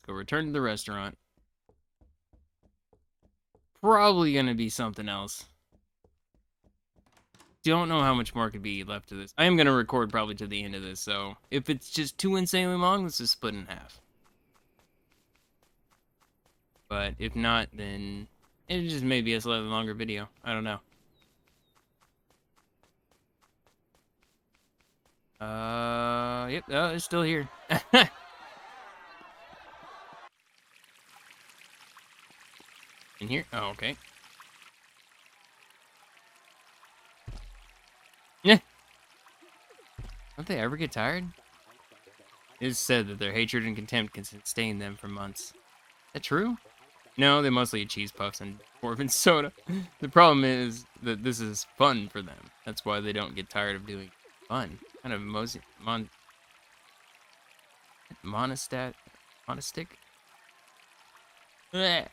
Go return to the restaurant. Probably gonna be something else. Don't know how much more could be left of this. I am gonna record probably to the end of this, so if it's just too insanely long, let's just split in half. But if not, then it just may be a slightly longer video. I don't know. Yep, oh, it's still here. In here? Oh, okay. Yeah. Don't they ever get tired? It is said that their hatred and contempt can sustain them for months. Is that true? No, they mostly eat cheese puffs and bourbon soda. The problem is that this is fun for them. That's why they don't get tired of doing fun. Kind of monastic?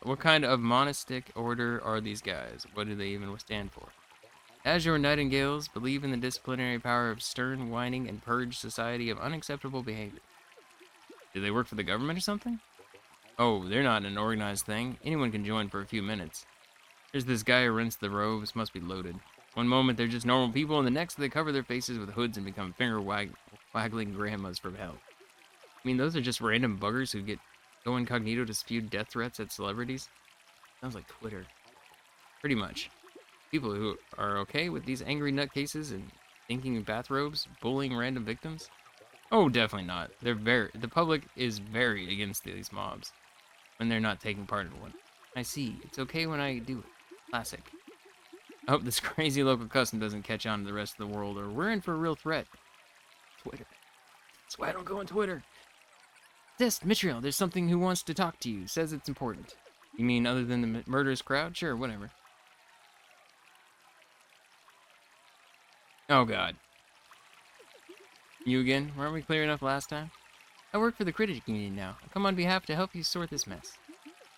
What kind of monastic order are these guys? What do they even stand for? Azure Nightingales believe in the disciplinary power of stern whining and purge society of unacceptable behavior. Do they work for the government or something? Oh, they're not an organized thing. Anyone can join for a few minutes. There's this guy who rents the robes, must be loaded. One moment they're just normal people, and the next they cover their faces with hoods and become finger-waggling grandmas from hell. I mean, those are just random buggers who go incognito to spew death threats at celebrities. Sounds like Twitter. Pretty much. People who are okay with these angry nutcases and thinking bathrobes, bullying random victims? Oh, definitely not. The public is very against these mobs when they're not taking part in one. I see. It's okay when I do it. Classic. I hope this crazy local custom doesn't catch on to the rest of the world, or we're in for a real threat. Twitter. That's why I don't go on Twitter. Zest, Mitriel, there's something who wants to talk to you. Says it's important. You mean other than the murderous crowd? Sure, whatever. Oh, God. You again? Weren't we clear enough last time? I work for the Critic Union now. I come on behalf to help you sort this mess.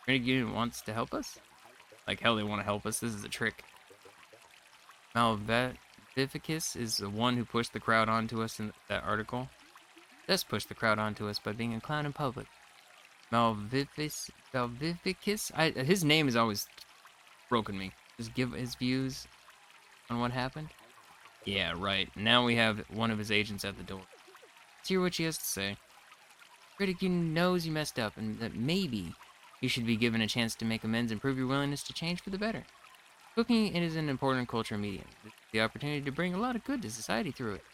Critic Union wants to help us? Like hell they want to help us. This is a trick. Malveficus is the one who pushed the crowd onto us in that article. Zest pushed the crowd onto us by being a clown in public. Malveficus? His name has always broken me. Just give his views on what happened. Yeah, right. Now we have one of his agents at the door. Let's hear what she has to say. Critic Union knows you messed up, and that maybe you should be given a chance to make amends and prove your willingness to change for the better. Cooking is an important cultural medium. The opportunity to bring a lot of good to society through it.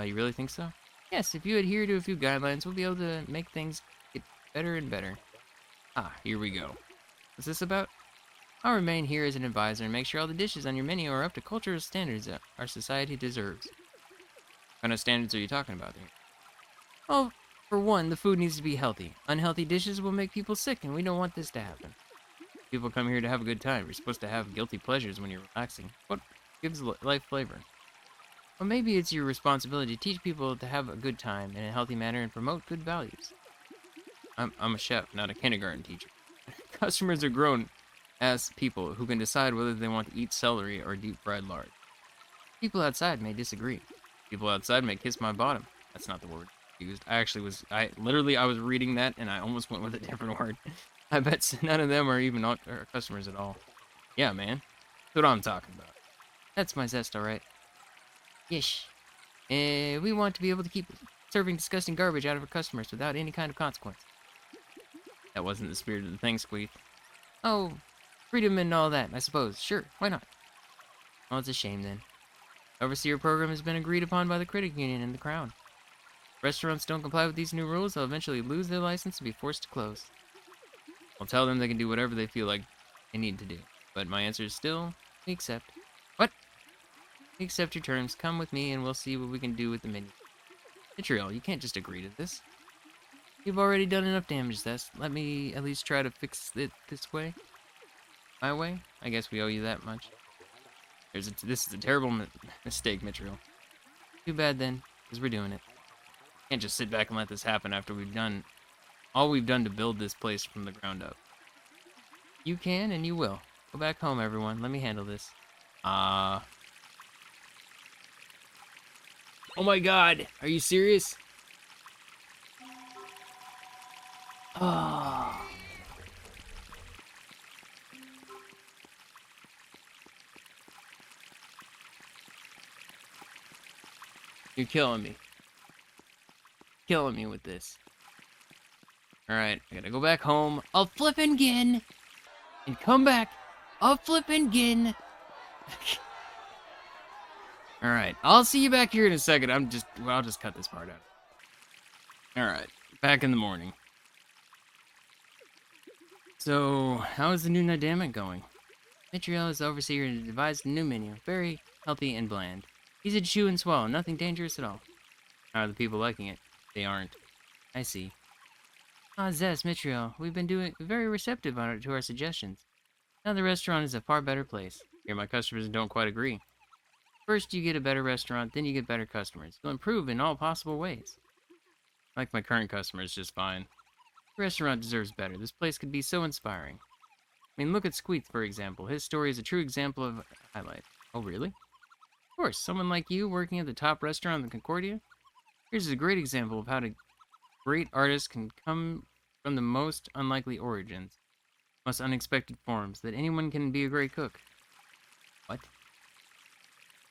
You really think so? Yes, if you adhere to a few guidelines, we'll be able to make things get better and better. Ah, here we go. What's this about? I'll remain here as an advisor and make sure all the dishes on your menu are up to cultural standards that our society deserves. What kind of standards are you talking about here? Oh, for one, the food needs to be healthy. Unhealthy dishes will make people sick, and we don't want this to happen. People come here to have a good time. You're supposed to have guilty pleasures when you're relaxing. What gives life flavor? Well, maybe it's your responsibility to teach people to have a good time in a healthy manner and promote good values. I'm a chef, not a kindergarten teacher. Customers are grown-ass people who can decide whether they want to eat celery or deep-fried lard. People outside may disagree. People outside may kiss my bottom. That's not the word used. I was reading that and I almost went with a different word. I bet none of them are even customers at all. Yeah, man. That's what I'm talking about. That's my Zest, alright. Yeesh. We want to be able to keep serving disgusting garbage out of our customers without any kind of consequence. That wasn't the spirit of the thing, Squeak. Oh, freedom and all that, I suppose. Sure, why not? Well, it's a shame then. Overseer program has been agreed upon by the Critic Union and the Crown. Restaurants don't comply with these new rules, they'll eventually lose their license and be forced to close. I'll tell them they can do whatever they feel like they need to do. But my answer is still, we accept. What? We accept your terms. Come with me and we'll see what we can do with the menu. Mitriel, you can't just agree to this. You've already done enough damage, Zest. Let me at least try to fix it this way. My way? I guess we owe you that much. This is a terrible mistake, Mitriel. Too bad then, because we're doing it. Can't just sit back and let this happen after we've done all we've done to build this place from the ground up. You can and you will. Go back home, everyone. Let me handle this. Oh my god, are you serious? Oh. You're killing me. Killing me with this. Alright, I gotta go back home. I'll flip again. And come back. I'll flip again. Alright, I'll see you back here in a second. I'll just cut this part out. Alright, back in the morning. So, how is the new dynamic going? Mitriel is the overseer and devised a new menu. Very healthy and bland. Easy to chew and swallow, nothing dangerous at all. How are the people liking it? They aren't. I see. Ah, Zest, Mitriel, we've been doing very receptive on it to our suggestions. Now the restaurant is a far better place. Here my customers don't quite agree. First you get a better restaurant, then you get better customers. You'll improve in all possible ways. Like my current customers just fine. The restaurant deserves better. This place could be so inspiring. I mean, look at Squeak, for example. His story is a true example of highlight. Oh, really? Of course, someone like you working at the top restaurant in Concordia? Here's a great example of how a great artist can come from the most unlikely origins, most unexpected forms, that anyone can be a great cook. What?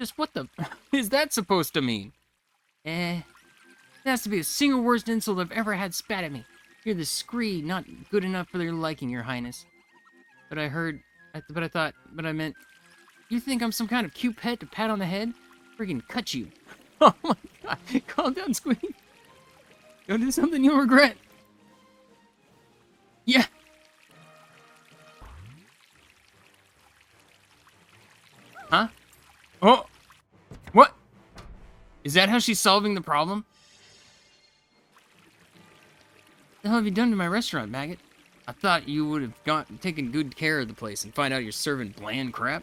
Just what the is that supposed to mean? It has to be the single worst insult I've ever had spat at me. You're the scree, not good enough for their liking, your highness. But I meant, you think I'm some kind of cute pet to pat on the head? Friggin' cut you. Oh my god, calm down, Squeak. Don't do something you'll regret. Yeah. Huh? Oh. What? Is that how she's solving the problem? What the hell have you done to my restaurant, maggot? I thought you would have taken good care of the place and find out you're serving bland crap.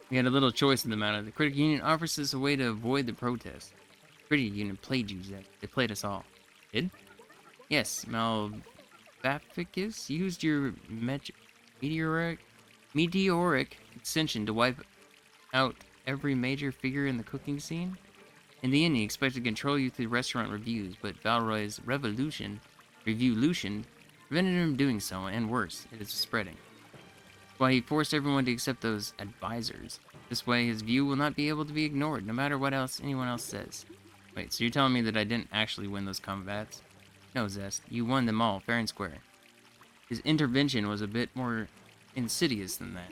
We had a little choice in the matter. The critic union offers us a way to avoid the protest. The critic union played you, Zed. They played us all. Did? Yes, Malvaficus used your meteoric ascension to wipe out every major figure in the cooking scene. In the end, he expected to control you through restaurant reviews, but Valroy's revolution prevented him from doing so, and worse, it is spreading. Why he forced everyone to accept those advisors. This way, his view will not be able to be ignored, no matter what anyone else says. Wait, so you're telling me that I didn't actually win those combats? No, Zest, you won them all, fair and square. His intervention was a bit more insidious than that.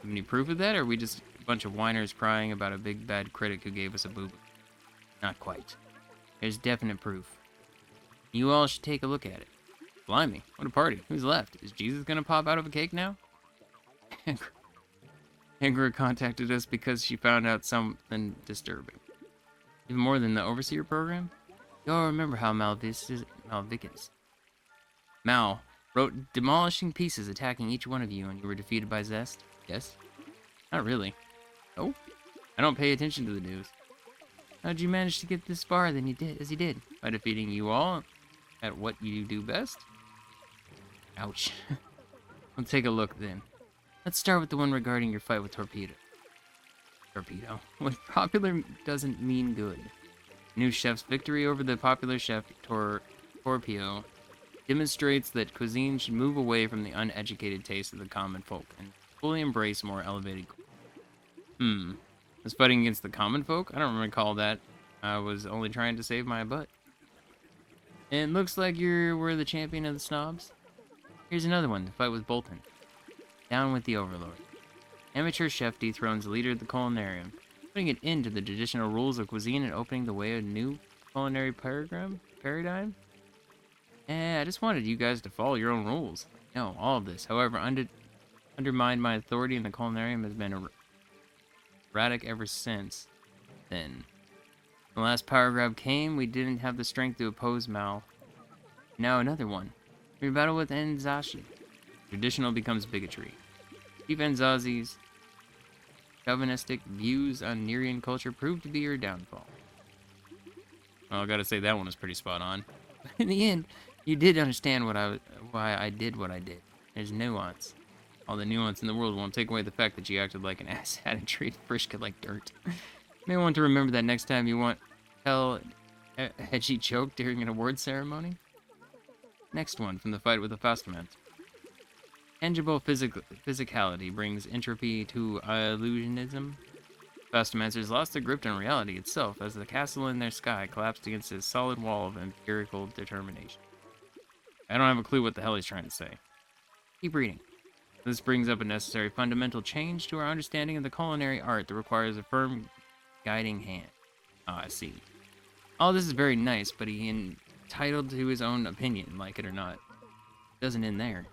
Have any proof of that, or are we just a bunch of whiners crying about a big bad critic who gave us a boo-boo? Not quite. There's definite proof. You all should take a look at it. Blimey, what a party. Who's left? Is Jesus gonna pop out of a cake now? Angra contacted us because she found out something disturbing. Even more than the Overseer program? You all remember how Malvicus Mal wrote demolishing pieces attacking each one of you and you were defeated by Zest? Yes? Not really. Oh? I don't pay attention to the news. How'd you manage to get this far as you did? By defeating you all at what you do best? Ouch. Let's take a look then. Let's start with the one regarding your fight with Torpedo. What popular doesn't mean good. New chef's victory over the popular chef Torpedo demonstrates that cuisine should move away from the uneducated taste of the common folk and fully embrace more elevated. Was fighting against the common folk? I don't recall that. I was only trying to save my butt. It looks like we're the champion of the snobs. Here's another one, the fight with Bolton. Down with the Overlord. Amateur chef dethrones the leader of the culinarium, putting an end to the traditional rules of cuisine and opening the way to a new culinary paradigm? I just wanted you guys to follow your own rules. No, all of this, however, undermined my authority in the culinarium has been erratic ever since then. The last power grab came, we didn't have the strength to oppose Mal. Now another one. We battle with Enzashi. Traditional becomes bigotry. Chief Enzazi's chauvinistic views on Nerian culture proved to be your downfall. Well, I gotta say that one was pretty spot on. In the end, you did understand why I did what I did. There's nuance. All the nuance in the world won't take away the fact that you acted like an asshat and treated Frischka like dirt. You may want to remember that next time you want to tell had she choked during an award ceremony. Next one from the fight with the Faustament. Tangible physicality brings entropy to illusionism. Faustamancers lost their grip on reality itself as the castle in their sky collapsed against a solid wall of empirical determination. I don't have a clue what the hell he's trying to say. Keep reading. This brings up a necessary fundamental change to our understanding of the culinary art that requires a firm guiding hand. Ah, I see. All this is very nice, but he entitled to his own opinion, like it or not. It doesn't end there.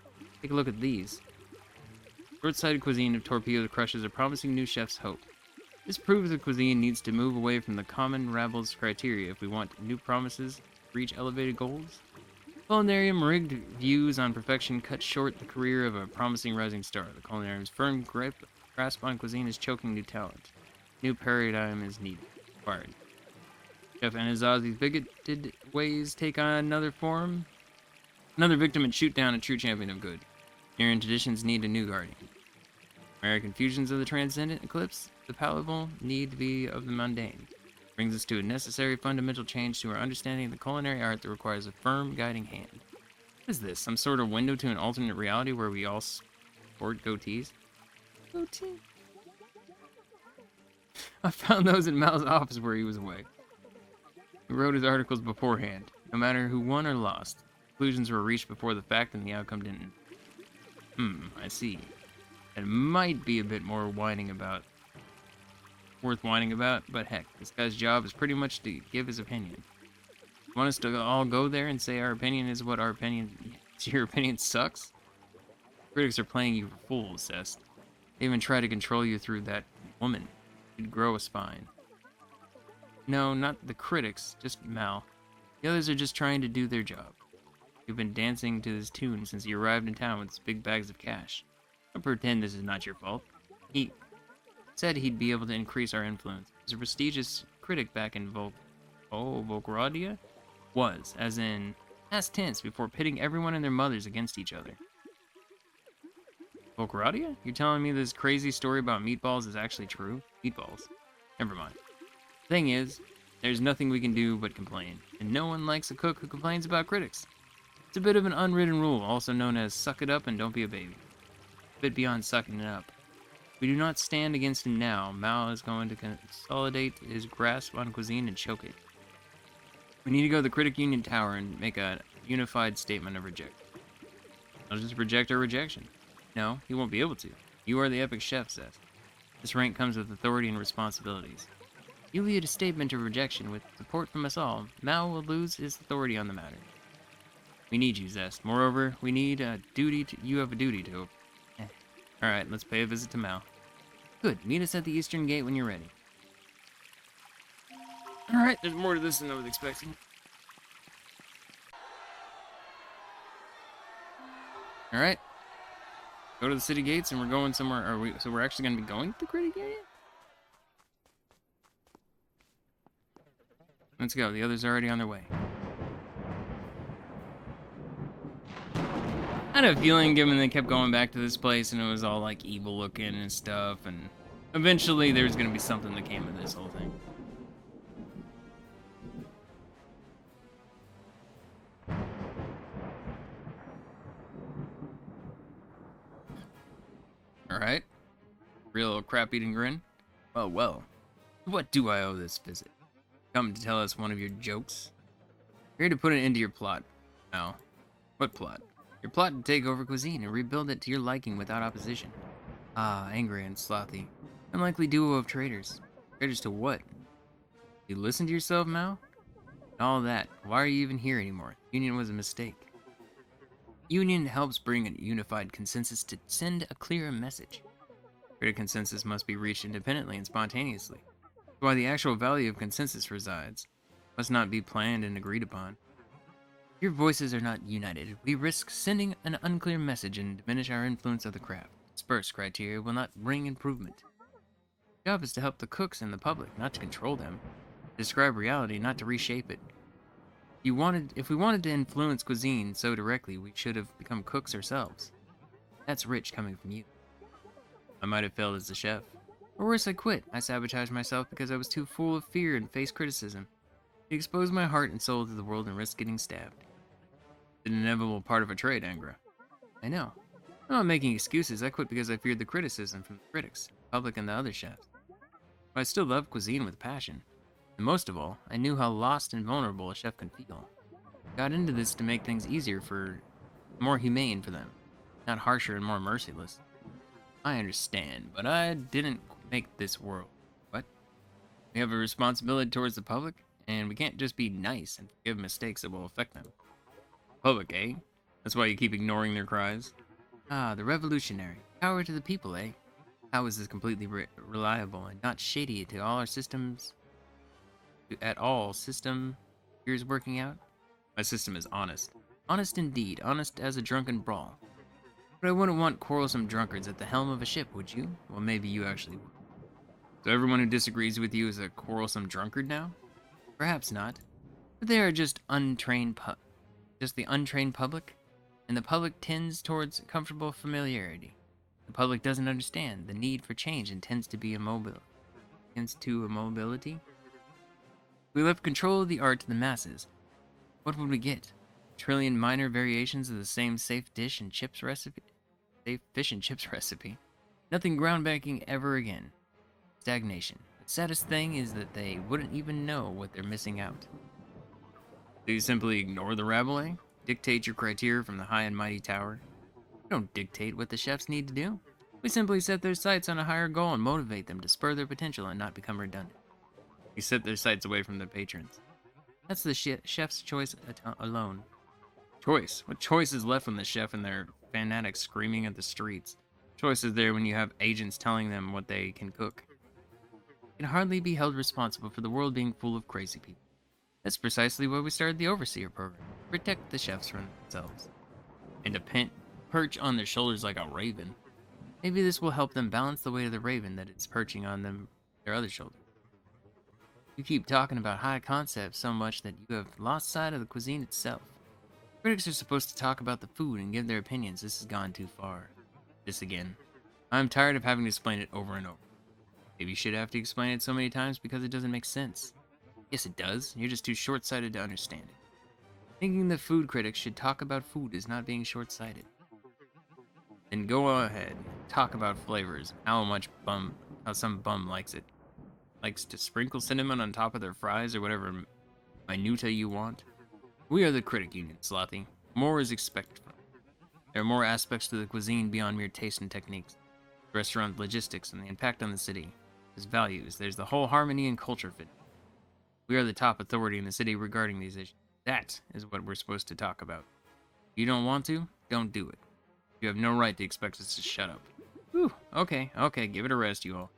Take a look at these. Short-sighted cuisine of torpedo crushes a promising new chef's hope. This proves the cuisine needs to move away from the common rabble's criteria if we want new promises to reach elevated goals. Culinarium rigged views on perfection cut short the career of a promising rising star. The culinarium's firm grasp on cuisine is choking new talent. New paradigm is needed. Required. Chef Anasazi's bigoted ways take on another form. Another victim and shoot down a true champion of good. Aryan traditions need a new guardian. American fusions of the transcendent eclipse the palatable need to be of the mundane. Brings us to a necessary fundamental change to our understanding of the culinary art that requires a firm guiding hand. What is this? Some sort of window to an alternate reality where we all sport goatees? Goatee? I found those in Mal's office where he was away. He wrote his articles beforehand. No matter who won or lost, conclusions were reached before the fact and the outcome didn't. I see. It might be a bit more worth whining about, but heck, this guy's job is pretty much to give his opinion. You want us to all go there and say our opinion is what our opinion, your opinion sucks? Critics are playing you for fools, Zest. They even try to control you through that woman. You'd grow a spine. No, not the critics, just Mal. The others are just trying to do their job. You've been dancing to this tune since you arrived in town with his big bags of cash. Don't pretend this is not your fault. He said he'd be able to increase our influence. He was a prestigious critic back in Volgradia? Was, as in past tense, before pitting everyone and their mothers against each other. Volgradia? You're telling me this crazy story about meatballs is actually true? Meatballs. Never mind. Thing is, there's nothing we can do but complain, and no one likes a cook who complains about critics. It's a bit of an unwritten rule, also known as suck it up and don't be a baby. A bit beyond sucking it up. If we do not stand against him now, Mao is going to consolidate his grasp on cuisine and choke it. We need to go to the Critic Union Tower and make a unified statement of rejection. I'll just reject our rejection. No, he won't be able to. You are the epic chef, Zest. This rank comes with authority and responsibilities. You lead a statement of rejection with support from us all. Mao will lose his authority on the matter. We need you, Zest. Moreover, we need a duty to. You have a duty to. Alright, let's pay a visit to Mao. Good. Meet us at the Eastern Gate when you're ready. Alright, there's more to this than I was expecting. Alright. Go to the city gates and we're going somewhere. So we're actually going to be going to the Critic Union? Let's go. The others are already on their way. I had a feeling, given they kept going back to this place and it was all like evil looking and stuff, and eventually there's gonna be something that came of this whole thing. Alright. Real crap-eating grin. Well. What do I owe this visit? Come to tell us one of your jokes? You're here to put an end to your plot. Now, what plot? Your plot to take over cuisine and rebuild it to your liking without opposition. Ah, angry and slothy. Unlikely duo of traitors. Traitors to what? You listen to yourself, Mao? And all that. Why are you even here anymore? Union was a mistake. Union helps bring a unified consensus to send a clearer message. Greater consensus must be reached independently and spontaneously. That's why the actual value of consensus resides. Must not be planned and agreed upon. Your voices are not united. We risk sending an unclear message and diminish our influence of the craft. Sparse criteria will not bring improvement. Our job is to help the cooks and the public, not to control them. To describe reality, not to reshape it. If we wanted to influence cuisine so directly, we should have become cooks ourselves. That's rich coming from you. I might have failed as a chef. Or worse, I quit. I sabotaged myself because I was too full of fear and faced criticism. I exposed my heart and soul to the world and risked getting stabbed. It's an inevitable part of a trade, Angra. I know. I'm not making excuses. I quit because I feared the criticism from the critics, the public, and the other chefs. But I still love cuisine with passion. And most of all, I knew how lost and vulnerable a chef can feel. I got into this to make things easier more humane for them, not harsher and more merciless. I understand, but I didn't make this world. What? We have a responsibility towards the public, and we can't just be nice and forgive mistakes that will affect them. Public, eh? That's why you keep ignoring their cries? Ah, the revolutionary. Power to the people, eh? How is this completely reliable and not shady to all our systems? At all, system here's working out? My system is honest. Honest indeed, honest as a drunken brawl. But I wouldn't want quarrelsome drunkards at the helm of a ship, would you? Well, maybe you actually would. So everyone who disagrees with you is a quarrelsome drunkard now? Perhaps not. But they are just the untrained public, and the public tends towards comfortable familiarity. The public doesn't understand the need for change and tends to immobility. We left control of the art to the masses. What would we get? A trillion minor variations of the same safe fish and chips recipe? Nothing groundbreaking ever again. Stagnation. The saddest thing is that they wouldn't even know what they're missing out. Do you simply ignore the rabble, eh? Dictate your criteria from the high and mighty tower? We don't dictate what the chefs need to do. We simply set their sights on a higher goal and motivate them to spur their potential and not become redundant. We set their sights away from their patrons. That's the chef's choice alone. Choice? What choice is left when the chef and their fanatics screaming at the streets? Choice is there when you have agents telling them what they can cook. You can hardly be held responsible for the world being full of crazy people. That's precisely why we started the Overseer program. Protect the chefs from themselves. And to perch on their shoulders like a raven. Maybe this will help them balance the weight of the raven that it's perching on their other shoulder. You keep talking about high concepts so much that you have lost sight of the cuisine itself. Critics are supposed to talk about the food and give their opinions. This has gone too far. This again. I'm tired of having to explain it over and over. Maybe you should have to explain it so many times because it doesn't make sense. Yes, it does. You're just too short-sighted to understand it. Thinking the food critics should talk about food is not being short-sighted. Then go ahead. Talk about flavors. How some bum likes it. Likes to sprinkle cinnamon on top of their fries or whatever minuta you want. We are the critic union, Slothy. More is expected from it. There are more aspects to the cuisine beyond mere taste and techniques. The restaurant logistics and the impact on the city. There's values. There's the whole harmony and culture fit. We are the top authority in the city regarding these issues. That is what we're supposed to talk about. If you don't want to, don't do it. You have no right to expect us to shut up. Whew, okay, give it a rest, you all.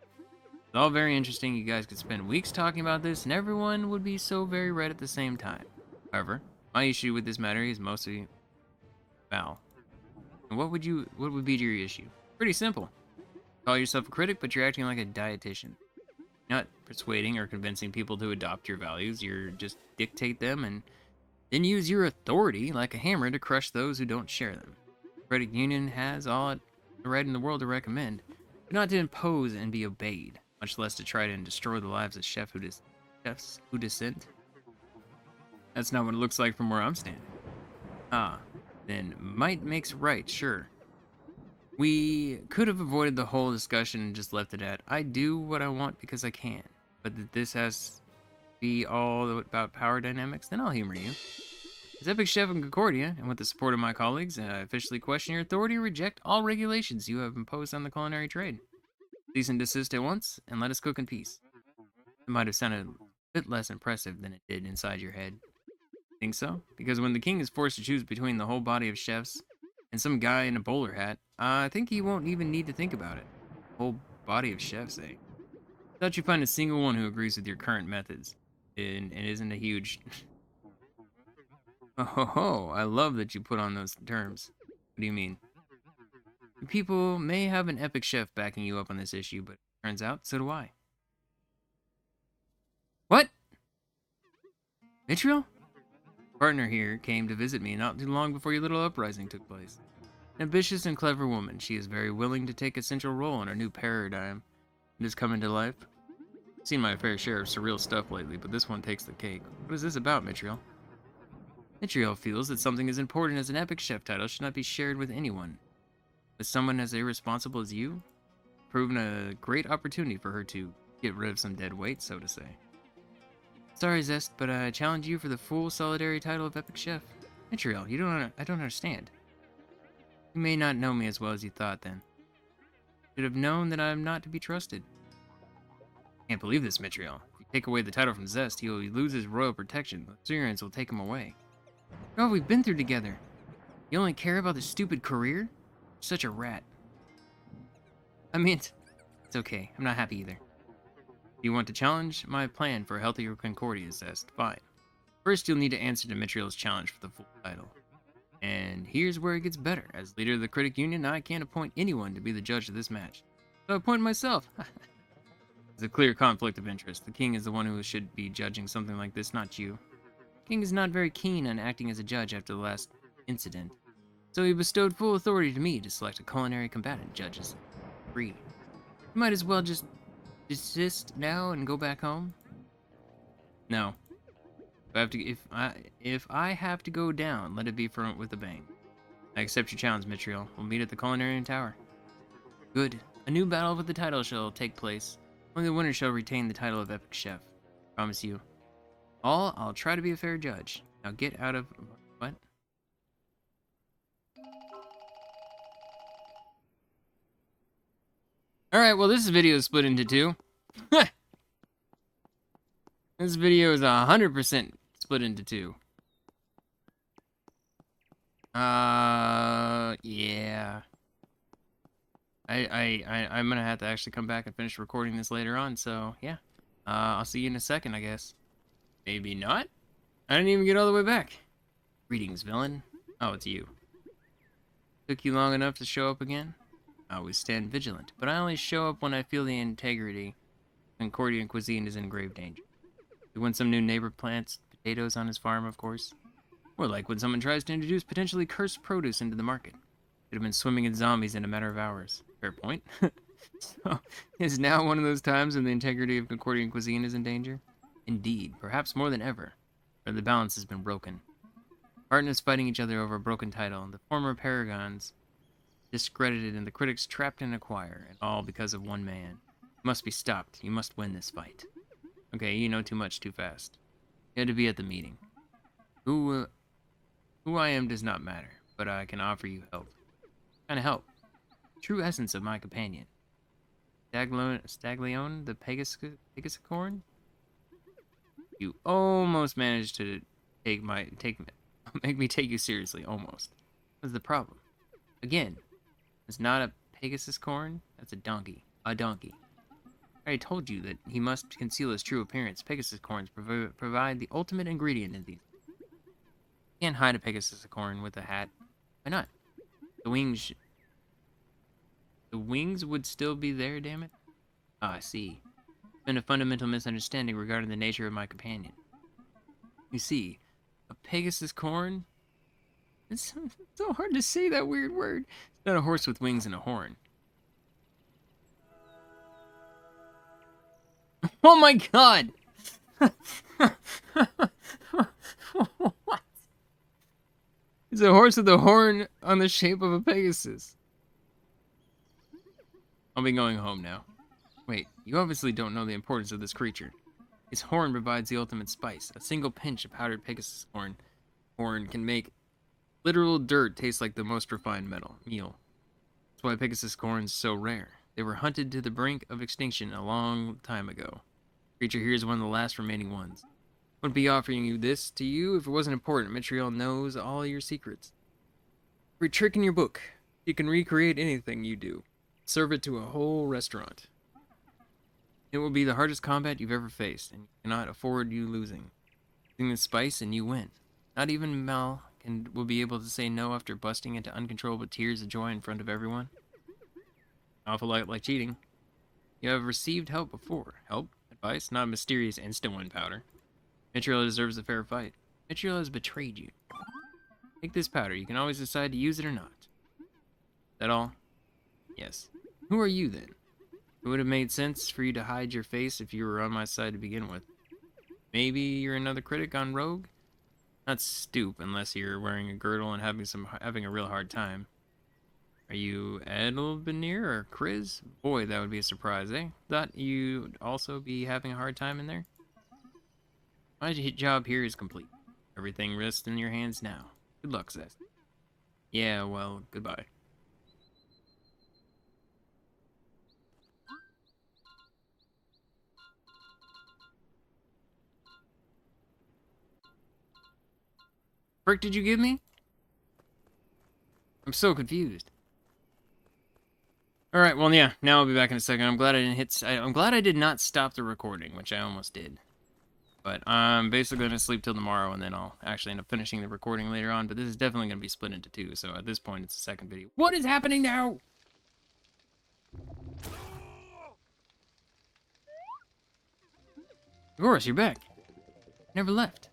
It's all very interesting. You guys could spend weeks talking about this, and everyone would be so very right at the same time. However, my issue with this matter is mostly Val. And what would be your issue? Pretty simple. Call yourself a critic, but you're acting like a dietitian. You're not persuading or convincing people to adopt your values. You're just dictate them and then use your authority like a hammer to crush those who don't share them. The credit union has all the right in the world to recommend, but not to impose and be obeyed, much less to try to destroy the lives of chefs who dissent. That's not what it looks like from where I'm standing. Ah, then might makes right, sure. We could have avoided the whole discussion and just left it at, I do what I want because I can. But that this has to be all about power dynamics, then I'll humor you. As Epic Chef in Concordia, and with the support of my colleagues, I officially question your authority and reject all regulations you have imposed on the culinary trade. Cease and desist at once, and let us cook in peace. It might have sounded a bit less impressive than it did inside your head. Think so? Because when the king is forced to choose between the whole body of chefs and some guy in a bowler hat, I think he won't even need to think about it. Whole body of chefs, eh? Thought you'd find a single one who agrees with your current methods. And isn't a huge... Oh, I love that you put on those terms. What do you mean? People may have an epic chef backing you up on this issue, but turns out, so do I. What? Vitriol? Partner here came to visit me not too long before your little uprising took place. An ambitious and clever woman, she is very willing to take a central role in our new paradigm that has come into life. I've seen my fair share of surreal stuff lately, but this one takes the cake. What is this about, Vitriol? Vitriol feels that something as important as an epic chef title should not be shared with anyone. With someone as irresponsible as you, proven a great opportunity for her to get rid of some dead weight, so to say. Sorry, Zest, but I challenge you for the full solidarity title of epic chef. Vitriol, I don't understand. You may not know me as well as you thought then. Should have known that I am not to be trusted. Can't believe this, Vitriol. If you take away the title from Zest, he will lose his royal protection. The Syrians will take him away. Oh, we've been through together. You only care about the stupid career? You're such a rat. I mean, it's okay. I'm not happy either. If you want to challenge my plan for a healthier Concordia, Zest, fine. First, you'll need to answer to Vitriol's challenge for the full title. And here's where it gets better. As leader of the Critic Union, I can't appoint anyone to be the judge of this match. So I appoint myself. It's a clear conflict of interest. The king is the one who should be judging something like this, not you. The king is not very keen on acting as a judge after the last incident, so he bestowed full authority to me to select a culinary combatant judges. Free. You might as well just desist now and go back home. No. If I have to go down, let it be with a bang. I accept your challenge, Vitriol. We'll meet at the Culinary Tower. Good. A new battle for the title shall take place. Only the winner shall retain the title of Epic Chef. Promise you. I'll try to be a fair judge. Now get out of... What? Alright, well this video is split into two. This video is 100% split into two. Yeah. I'm gonna have to actually come back and finish recording this later on, so yeah. I'll see you in a second, I guess. Maybe not? I didn't even get all the way back. Greetings, villain. Oh, it's you. Took you long enough to show up again? I always stand vigilant, but I only show up when I feel the integrity of Concordian cuisine is in grave danger. When some new neighbor plants potatoes on his farm, of course. Or like when someone tries to introduce potentially cursed produce into the market. Could have been swimming in zombies in a matter of hours. Fair point. So, is now one of those times when the integrity of Concordian cuisine is in danger? Indeed, perhaps more than ever, for the balance has been broken. Partners fighting each other over a broken title, and the former paragons discredited and the critics trapped in a choir, and all because of one man. You must be stopped. You must win this fight. Okay, you know too much too fast. You had to be at the meeting. Who I am does not matter, but I can offer you help. What kind of help? True essence of my companion. Staglione, the Pegasicorn? You almost managed to make me take you seriously, almost. What's the problem? Again, it's not a Pegasus corn, that's a donkey. A donkey. I already told you that he must conceal his true appearance. Pegasus corns provide the ultimate ingredient in these. You can't hide a Pegasus corn with a hat. Why not? The wings would still be there, damn it. Ah, I see. There's been a fundamental misunderstanding regarding the nature of my companion. You see, a Pegasus corn? It's so hard to say that weird word. It's not a horse with wings and a horn. Oh my god! What? It's a horse with a horn on the shape of a Pegasus. I'll be going home now. Wait, you obviously don't know the importance of this creature. Its horn provides the ultimate spice. A single pinch of powdered Pegasus horn can make literal dirt taste like the most refined meal. That's why Pegasus corns so rare. They were hunted to the brink of extinction a long time ago. The creature here is one of the last remaining ones. I wouldn't be offering this to you if it wasn't important. Vitriol knows all your secrets. Every trick in your book. You can recreate anything you do. Serve it to a whole restaurant. It will be the hardest combat you've ever faced, and you cannot afford you losing. Using the spice and you win. Not even Mel will be able to say no after busting into uncontrollable tears of joy in front of everyone. Awful lot like cheating. You have received help before. Help? Advice? Not mysterious instant win powder. Vitriol deserves a fair fight. Vitriol has betrayed you. Take this powder. You can always decide to use it or not. Is that all? Yes. Who are you then? It would have made sense for you to hide your face if you were on my side to begin with. Maybe you're another critic on Rogue? Not stoop unless you're wearing a girdle and having a real hard time. Are you Edelbenir or Kriz? Boy, that would be a surprise, eh? Thought you'd also be having a hard time in there? My job here is complete. Everything rests in your hands now. Good luck, Zest. Yeah, well, goodbye. Frick did you give me? I'm so confused. All right, well, yeah. Now I'll be back in a second. I'm glad I didn't hit. I'm glad I did not stop the recording, which I almost did. But I'm basically gonna sleep till tomorrow, and then I'll actually end up finishing the recording later on. But this is definitely gonna be split into two. So at this point, it's the second video. What is happening now? Of course, you're back. Never left.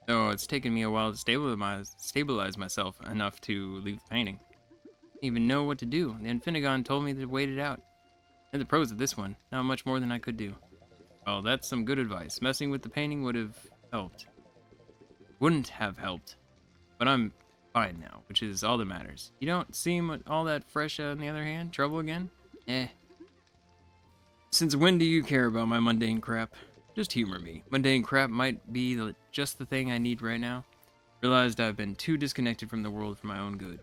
So it's taken me a while to stabilize myself enough to leave the painting. Didn't even know what to do. The Infinigon told me to wait it out. And the pros of this one, not much more than I could do. Well, that's some good advice. Messing with the painting would have helped. Wouldn't have helped. But I'm fine now, which is all that matters. You don't seem all that fresh on the other hand? Trouble again? Eh. Since when do you care about my mundane crap? Just humor me. Mundane crap might be just the thing I need right now. Realized I've been too disconnected from the world for my own good.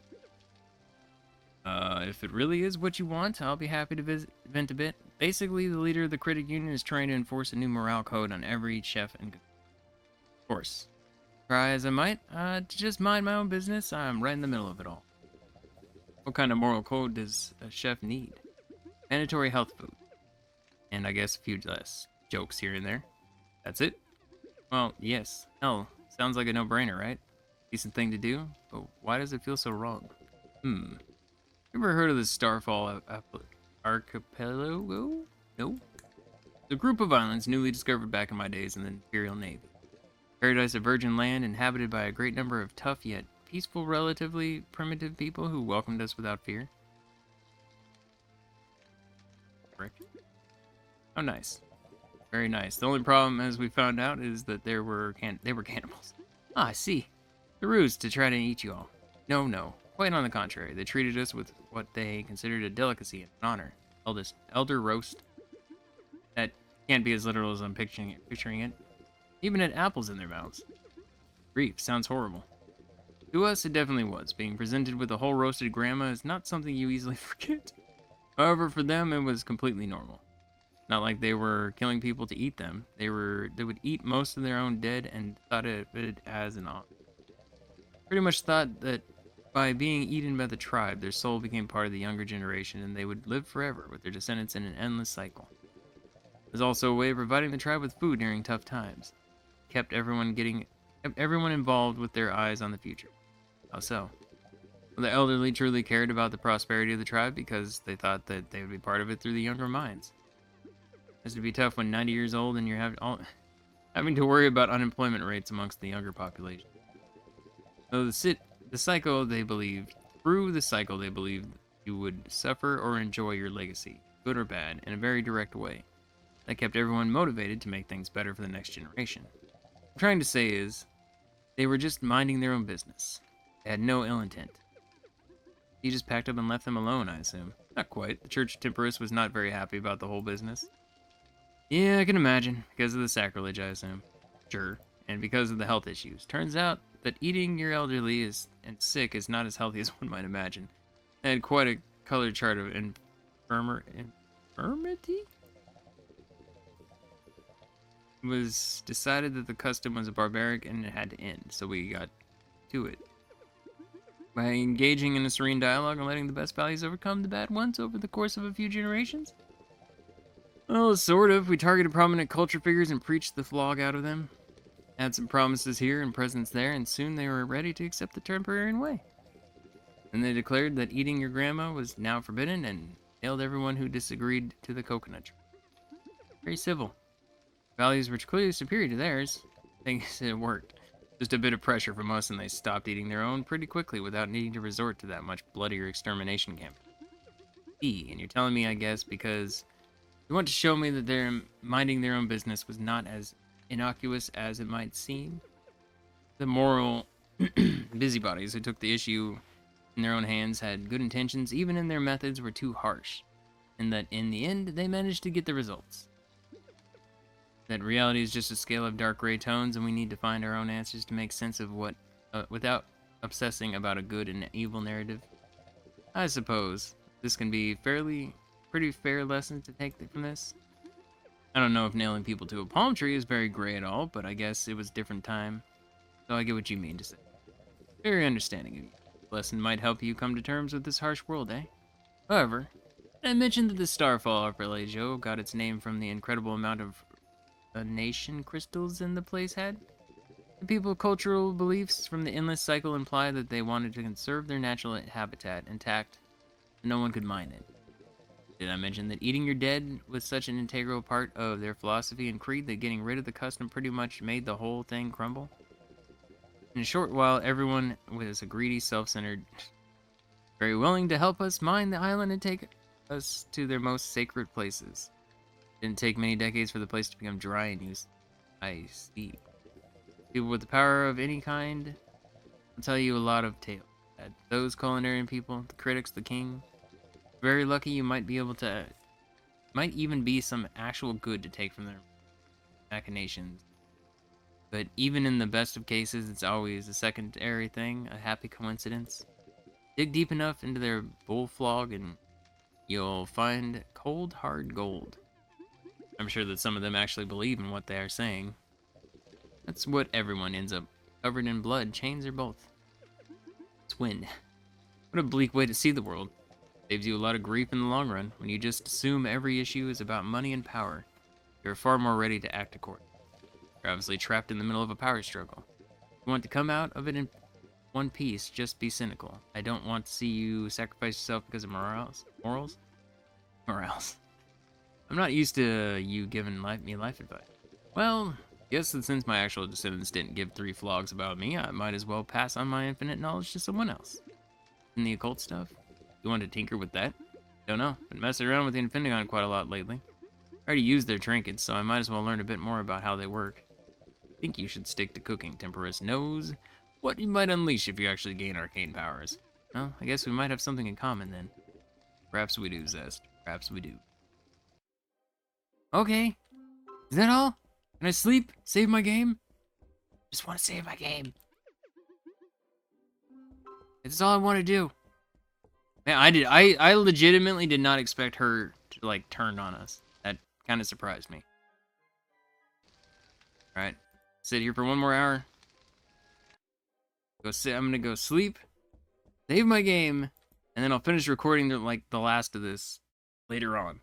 If it really is what you want, I'll be happy to vent a bit. Basically, the leader of the critic union is trying to enforce a new morale code on every chef and... Of course. Try as I might, to just mind my own business, I'm right in the middle of it all. What kind of moral code does a chef need? Mandatory health food. And I guess a few less jokes here and there. That's it? Well, yes. Hell, sounds like a no-brainer, right? Decent thing to do, but why does it feel so wrong? Ever heard of the Starfall Archipelago? No? The group of islands newly discovered back in my days in the Imperial Navy. Paradise of virgin land inhabited by a great number of tough yet peaceful, relatively primitive people who welcomed us without fear. Frick. Oh, nice. Very nice. The only problem, as we found out, is that they were cannibals. Ah, I see. The ruse to try to eat you all. No. Quite on the contrary. They treated us with what they considered a delicacy and an honor. Elder roast. That can't be as literal as I'm picturing it. Even had apples in their mouths. Grief, sounds horrible. To us, it definitely was. Being presented with a whole roasted grandma is not something you easily forget. However, for them, it was completely normal. Not like they were killing people to eat them. They would eat most of their own dead and thought of it as an honor. Pretty much thought that by being eaten by the tribe, their soul became part of the younger generation and they would live forever with their descendants in an endless cycle. It was also a way of providing the tribe with food during tough times. Kept everyone involved with their eyes on the future. How so? Well, the elderly truly cared about the prosperity of the tribe because they thought that they would be part of it through the younger minds. It has to be tough when 90 years old and you're having to worry about unemployment rates amongst the younger population. So through the cycle, they believed you would suffer or enjoy your legacy, good or bad, in a very direct way. That kept everyone motivated to make things better for the next generation. What I'm trying to say is, they were just minding their own business. They had no ill intent. He just packed up and left them alone, I assume. Not quite. The Church of Temperus was not very happy about the whole business. Yeah, I can imagine. Because of the sacrilege, I assume. Sure. And because of the health issues. Turns out that eating your elderly and sick is not as healthy as one might imagine. They had quite a colored chart of infirmity? It was decided that the custom was barbaric and it had to end, so we got to it. By engaging in a serene dialogue and letting the best values overcome the bad ones over the course of a few generations? Well, sort of. We targeted prominent culture figures and preached the flog out of them. Had some promises here and presents there, and soon they were ready to accept the temporary way. Then they declared that eating your grandma was now forbidden and nailed everyone who disagreed to the coconut tree. Very civil. Values were clearly superior to theirs. Things it worked. Just a bit of pressure from us and they stopped eating their own pretty quickly without needing to resort to that much bloodier extermination camp. And you're telling me, I guess, because you want to show me that their minding their own business was not as innocuous as it might seem? The moral busybodies who took the issue in their own hands had good intentions, even in their methods were too harsh, and that in the end they managed to get the results. That reality is just a scale of dark gray tones, and we need to find our own answers to make sense of what, without obsessing about a good and evil narrative. I suppose this can be pretty fair lesson to take from this. I don't know if nailing people to a palm tree is very gray at all, but I guess it was a different time, so I get what you mean to say. Very understanding of you. The lesson might help you come to terms with this harsh world, eh? However, I mentioned that the starfall of Religio got its name from the incredible amount of nation crystals in the place had. The people's cultural beliefs from the endless cycle imply that they wanted to conserve their natural habitat intact, and no one could mine it. Did I mention that eating your dead was such an integral part of their philosophy and creed that getting rid of the custom pretty much made the whole thing crumble? In a short while, everyone was a greedy, self-centered, very willing to help us mine the island and take us to their most sacred places. Didn't take many decades for the place to become dry and used. I see. People with the power of any kind will tell you a lot of tales. Those culinary people, the critics, the king. Very lucky you might even be some actual good to take from their machinations. But even in the best of cases, it's always a secondary thing, a happy coincidence. Dig deep enough into their bullflog and you'll find cold, hard gold. I'm sure that some of them actually believe in what they are saying. That's what everyone ends up covered in blood, chains or both. Twin. What a bleak way to see the world. Saves you a lot of grief in the long run. When you just assume every issue is about money and power, you're far more ready to act accordingly. You're obviously trapped in the middle of a power struggle. If you want to come out of it in one piece, just be cynical. I don't want to see you sacrifice yourself because of morals. I'm not used to you giving me life advice. Well, guess that since my actual descendants didn't give 3 flogs about me, I might as well pass on my infinite knowledge to someone else. And the occult stuff? You want to tinker with that? Don't know. Been messing around with the Infinigon quite a lot lately. I already used their trinkets, so I might as well learn a bit more about how they work. I think you should stick to cooking. Temperus knows what you might unleash if you actually gain arcane powers. Well, I guess we might have something in common then. Perhaps we do, Zest. Perhaps we do. Okay. Is that all? Can I sleep? Save my game? Just want to save my game. That's all I want to do. Man, I legitimately did not expect her to, like, turn on us. That kind of surprised me. Alright. Sit here for 1 more hour. I'm gonna go sleep. Save my game. And then I'll finish recording the last of this later on.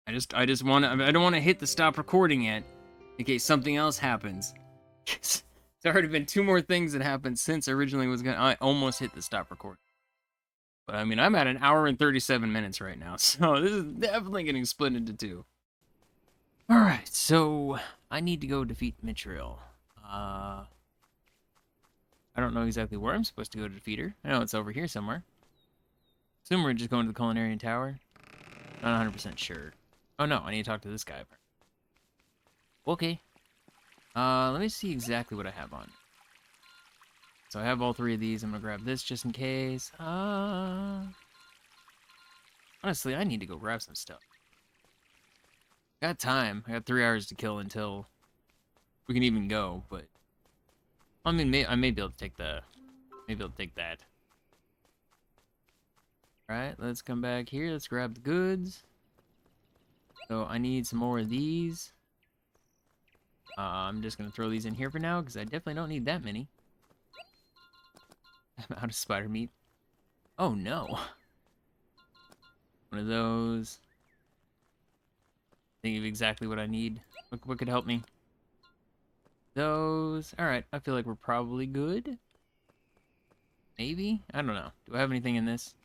I don't want to hit the stop recording yet, in case something else happens. There already been 2 more things that happened since I originally I almost hit the stop recording. But I mean, I'm at 1 hour and 37 minutes right now, so this is definitely getting split into 2. Alright, so I need to go defeat Mithril. I don't know exactly where I'm supposed to go to defeat her. I know it's over here somewhere. Assume we're just going to the Culinary Tower. Not 100% sure. Oh no, I need to talk to this guy. Okay. Let me see exactly what I have on. So I have all 3 of these. I'm gonna grab this just in case. Honestly, I need to go grab some stuff. Got time. I got 3 hours to kill until we can even go, but I mean, I may be able to take that. Alright, let's come back here. Let's grab the goods. So I need some more of these. I'm just gonna throw these in here for now because I definitely don't need that many. I'm out of spider meat. Oh no. One of those. Think of exactly what I need. What could help me? Those. Alright, I feel like we're probably good. Maybe? I don't know. Do I have anything in this?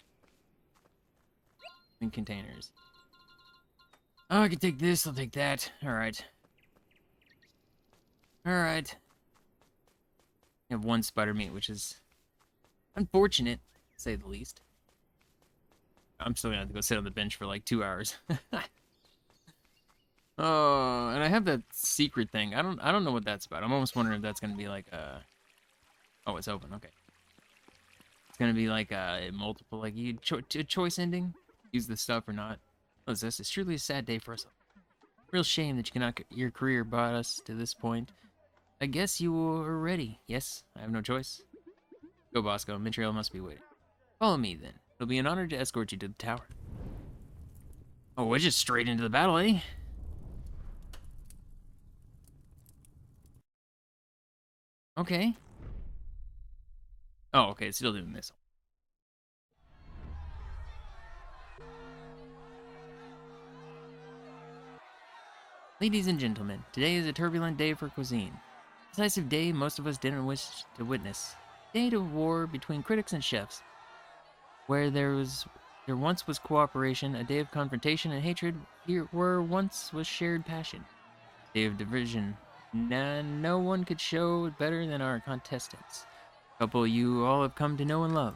In containers. Oh, I can take this, I'll take that. Alright. Alright. I have 1 spider meat, which is unfortunate, to say the least. I'm still gonna have to go sit on the bench for like 2 hours. Oh, and I have that secret thing. I don't know what that's about. I'm almost wondering if that's gonna be like oh, it's open. Okay. It's gonna be like a multiple, like you choice ending. Use the stuff or not. Oh, this is truly a sad day for us all. Real shame that you cannot. Your career brought us to this point. I guess you were ready. Yes, I have no choice. Go, Bosco. Mitriel must be waiting. Follow me then. It'll be an honor to escort you to the tower. Oh, we're just straight into the battle, eh? Okay. Oh, okay. It's still doing this. Ladies and gentlemen, today is a turbulent day for cuisine. Decisive day most of us didn't wish to witness. Day of war between critics and chefs, where there once was cooperation, a day of confrontation and hatred, here where once was shared passion. Day of division. No one could show it better than our contestants. Couple you all have come to know and love.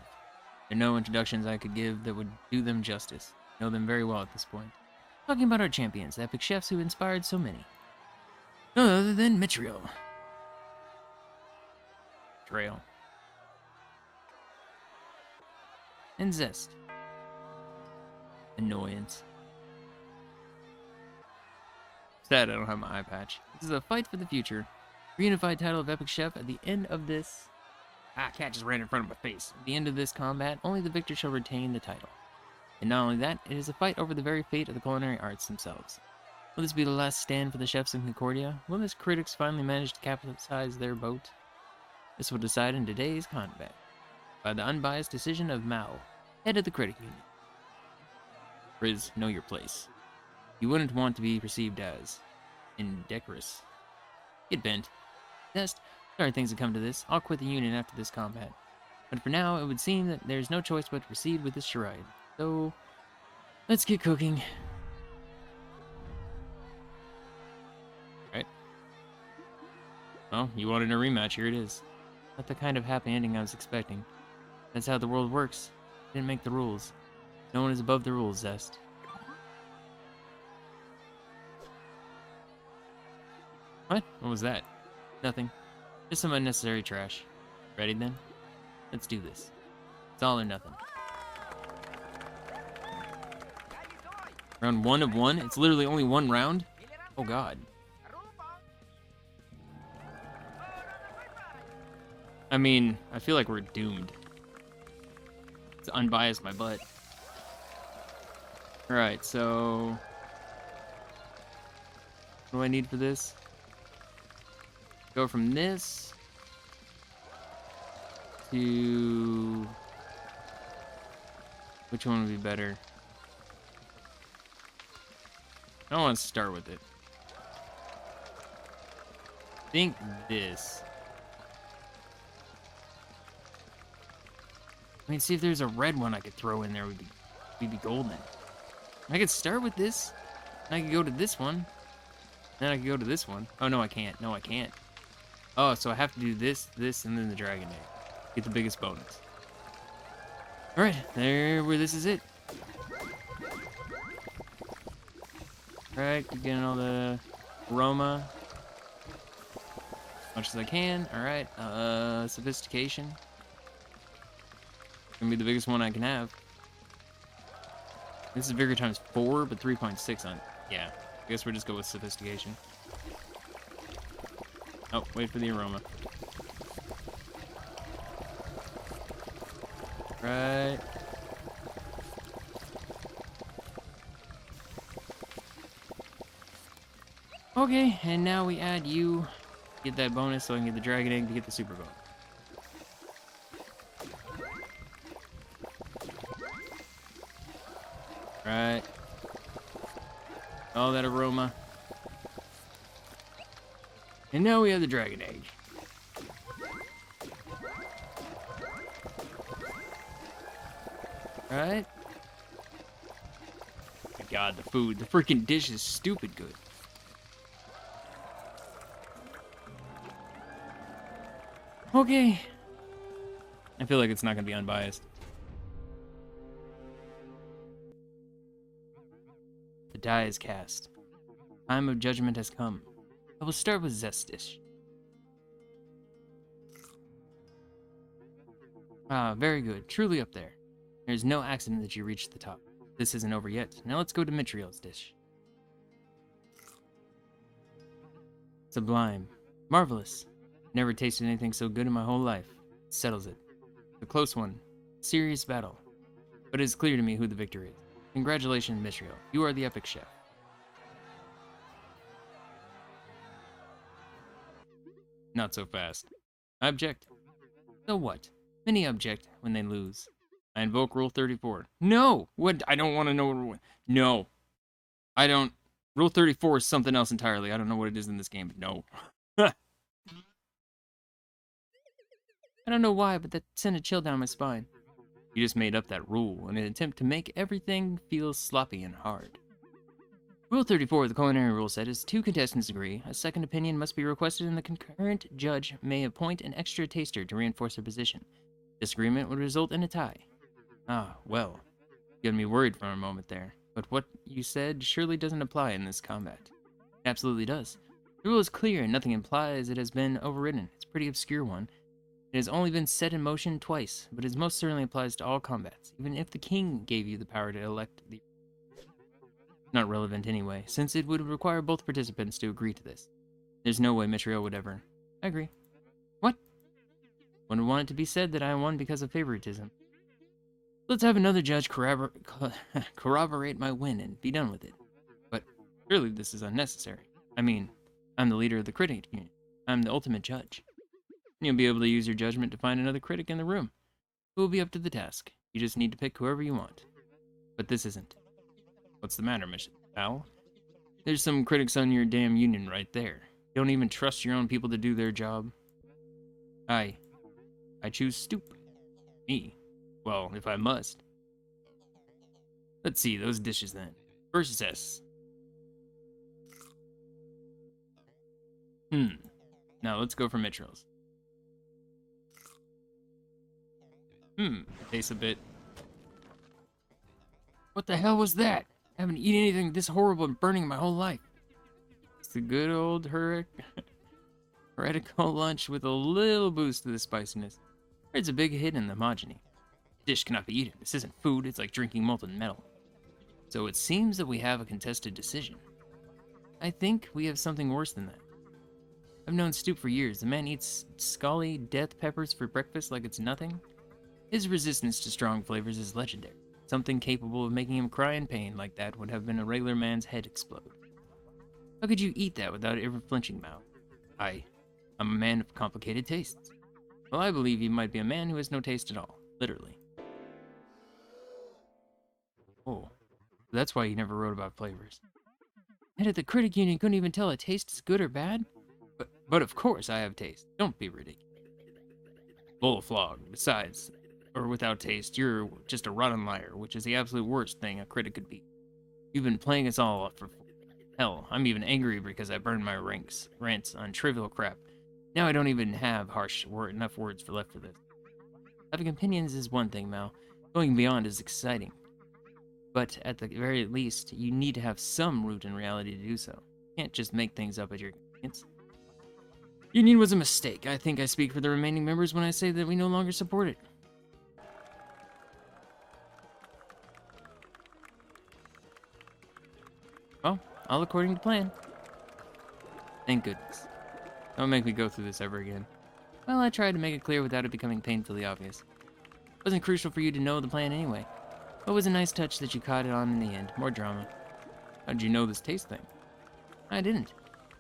There are no introductions I could give that would do them justice. Know them very well at this point. Talking about our champions, the epic chefs who inspired so many. None other than Mitriel. Trail. And Zest. Annoyance. Sad I don't have my eye patch. This is a fight for the future. Reunified title of Epic Chef at the end of this... Ah, cat just ran in front of my face. At the end of this combat, only the victor shall retain the title. And not only that, it is a fight over the very fate of the culinary arts themselves. Will this be the last stand for the chefs in Concordia? Will this critics finally manage to capsize their boat? This will decide in today's combat, by the unbiased decision of Mao, head of the critic union. Riz, know your place. You wouldn't want to be perceived as indecorous. Get bent. Zest, sorry things have come to this. I'll quit the union after this combat. But for now, it would seem that there's no choice but to proceed with this charade. So, let's get cooking. Right. Well, you wanted a rematch, here it is. Not the kind of happy ending I was expecting. That's how the world works. Didn't make the rules. No one is above the rules, Zest. What? What was that? Nothing. Just some unnecessary trash. Ready then? Let's do this. It's all or nothing. Round 1 of 1? It's literally only one round? Oh god. I mean, I feel like we're doomed. It's unbiased my butt. Alright, so... what do I need for this? Go from this... to... which one would be better? I don't want to start with it. I think this. I mean, see if there's a red one I could throw in there. We'd be golden. I could start with this. And I could go to this one. Then I could go to this one. Oh, no, I can't. No, I can't. Oh, so I have to do this, this, and then the dragon egg. Get the biggest bonus. Alright, where this is it. Alright, getting all the aroma. As much as I can. Alright, sophistication. Gonna be the biggest one I can have. This is vigor times 4, but 3.6 on... yeah, I guess we'll just go with sophistication. Oh, wait for the aroma. Right. Okay, and now we add you. Get that bonus so I can get the dragon egg to get the super bonus. Right. All that aroma. And now we have the dragon egg. Right? My god, the food. The freaking dish is stupid good. Okay. I feel like it's not going to be unbiased. The die is cast. Time of judgment has come. I will start with Zest dish. Ah, very good. Truly up there. There's no accident that you reached the top. This isn't over yet. Now let's go to Mitriel's dish. Sublime. Marvelous. Never tasted anything so good in my whole life. It settles it. A close one. Serious battle. But it is clear to me who the victor is. Congratulations, Mitriel. You are the epic chef. Not so fast. I object. So what? Many object when they lose. I invoke Rule 34. No! What? I don't want to know what... No. I don't... Rule 34 is something else entirely. I don't know what it is in this game, but no. I don't know why, but that sent a chill down my spine. You just made up that rule in an attempt to make everything feel sloppy and hard. Rule 34 of the culinary rule set is 2 contestants agree. A second opinion must be requested and the concurrent judge may appoint an extra taster to reinforce their position. Disagreement would result in a tie. Ah, well. You had me worried for a moment there. But what you said surely doesn't apply in this combat. It absolutely does. The rule is clear and nothing implies it has been overridden. It's a pretty obscure one. It has only been set in motion twice, but it most certainly applies to all combats, even if the king gave you the power to elect the... Not relevant anyway, since it would require both participants to agree to this. There's no way Mitriel would ever... I agree. What? Wouldn't want it to be said that I won because of favoritism. Let's have another judge corroborate my win and be done with it. But surely this is unnecessary. I mean, I'm the leader of the critic union. I'm the ultimate judge. You'll be able to use your judgment to find another critic in the room. It will be up to the task. You just need to pick whoever you want. But this isn't. What's the matter, Mr. Al? There's some critics on your damn union right there. You don't even trust your own people to do their job. I choose stoop. Me? Well, if I must. Let's see, those dishes then. First Zest. Now let's go for Mitriel's. Tastes a bit. What the hell was that? I haven't eaten anything this horrible and burning my whole life. It's the good old heretical lunch with a little boost to the spiciness. It's a big hit in the homogeny. Dish cannot be eaten. This isn't food, it's like drinking molten metal. So it seems that we have a contested decision. I think we have something worse than that. I've known Stoop for years. The man eats scaly death peppers for breakfast like it's nothing. His resistance to strong flavors is legendary. Something capable of making him cry in pain like that would have been a regular man's head explode. How could you eat that without ever flinching, Mao? I'm a man of complicated tastes. Well, I believe you might be a man who has no taste at all. Literally. Oh, that's why you never wrote about flavors. And at the critic union couldn't even tell a taste is good or bad? But of course I have taste. Don't be ridiculous. Bull flog. Besides, or without taste, you're just a rotten liar, which is the absolute worst thing a critic could be. You've been playing us all up for... Hell, I'm even angry because I burned my rants on trivial crap. Now I don't even have enough words left for this. Having opinions is one thing, Mal. Going beyond is exciting. But at the very least, you need to have some root in reality to do so. You can't just make things up at your convenience. Union was a mistake. I think I speak for the remaining members when I say that we no longer support it. Well, all according to plan. Thank goodness. Don't make me go through this ever again. Well, I tried to make it clear without it becoming painfully obvious. It wasn't crucial for you to know the plan anyway. But it was a nice touch that you caught it on in the end. More drama. How did you know this taste thing? I didn't.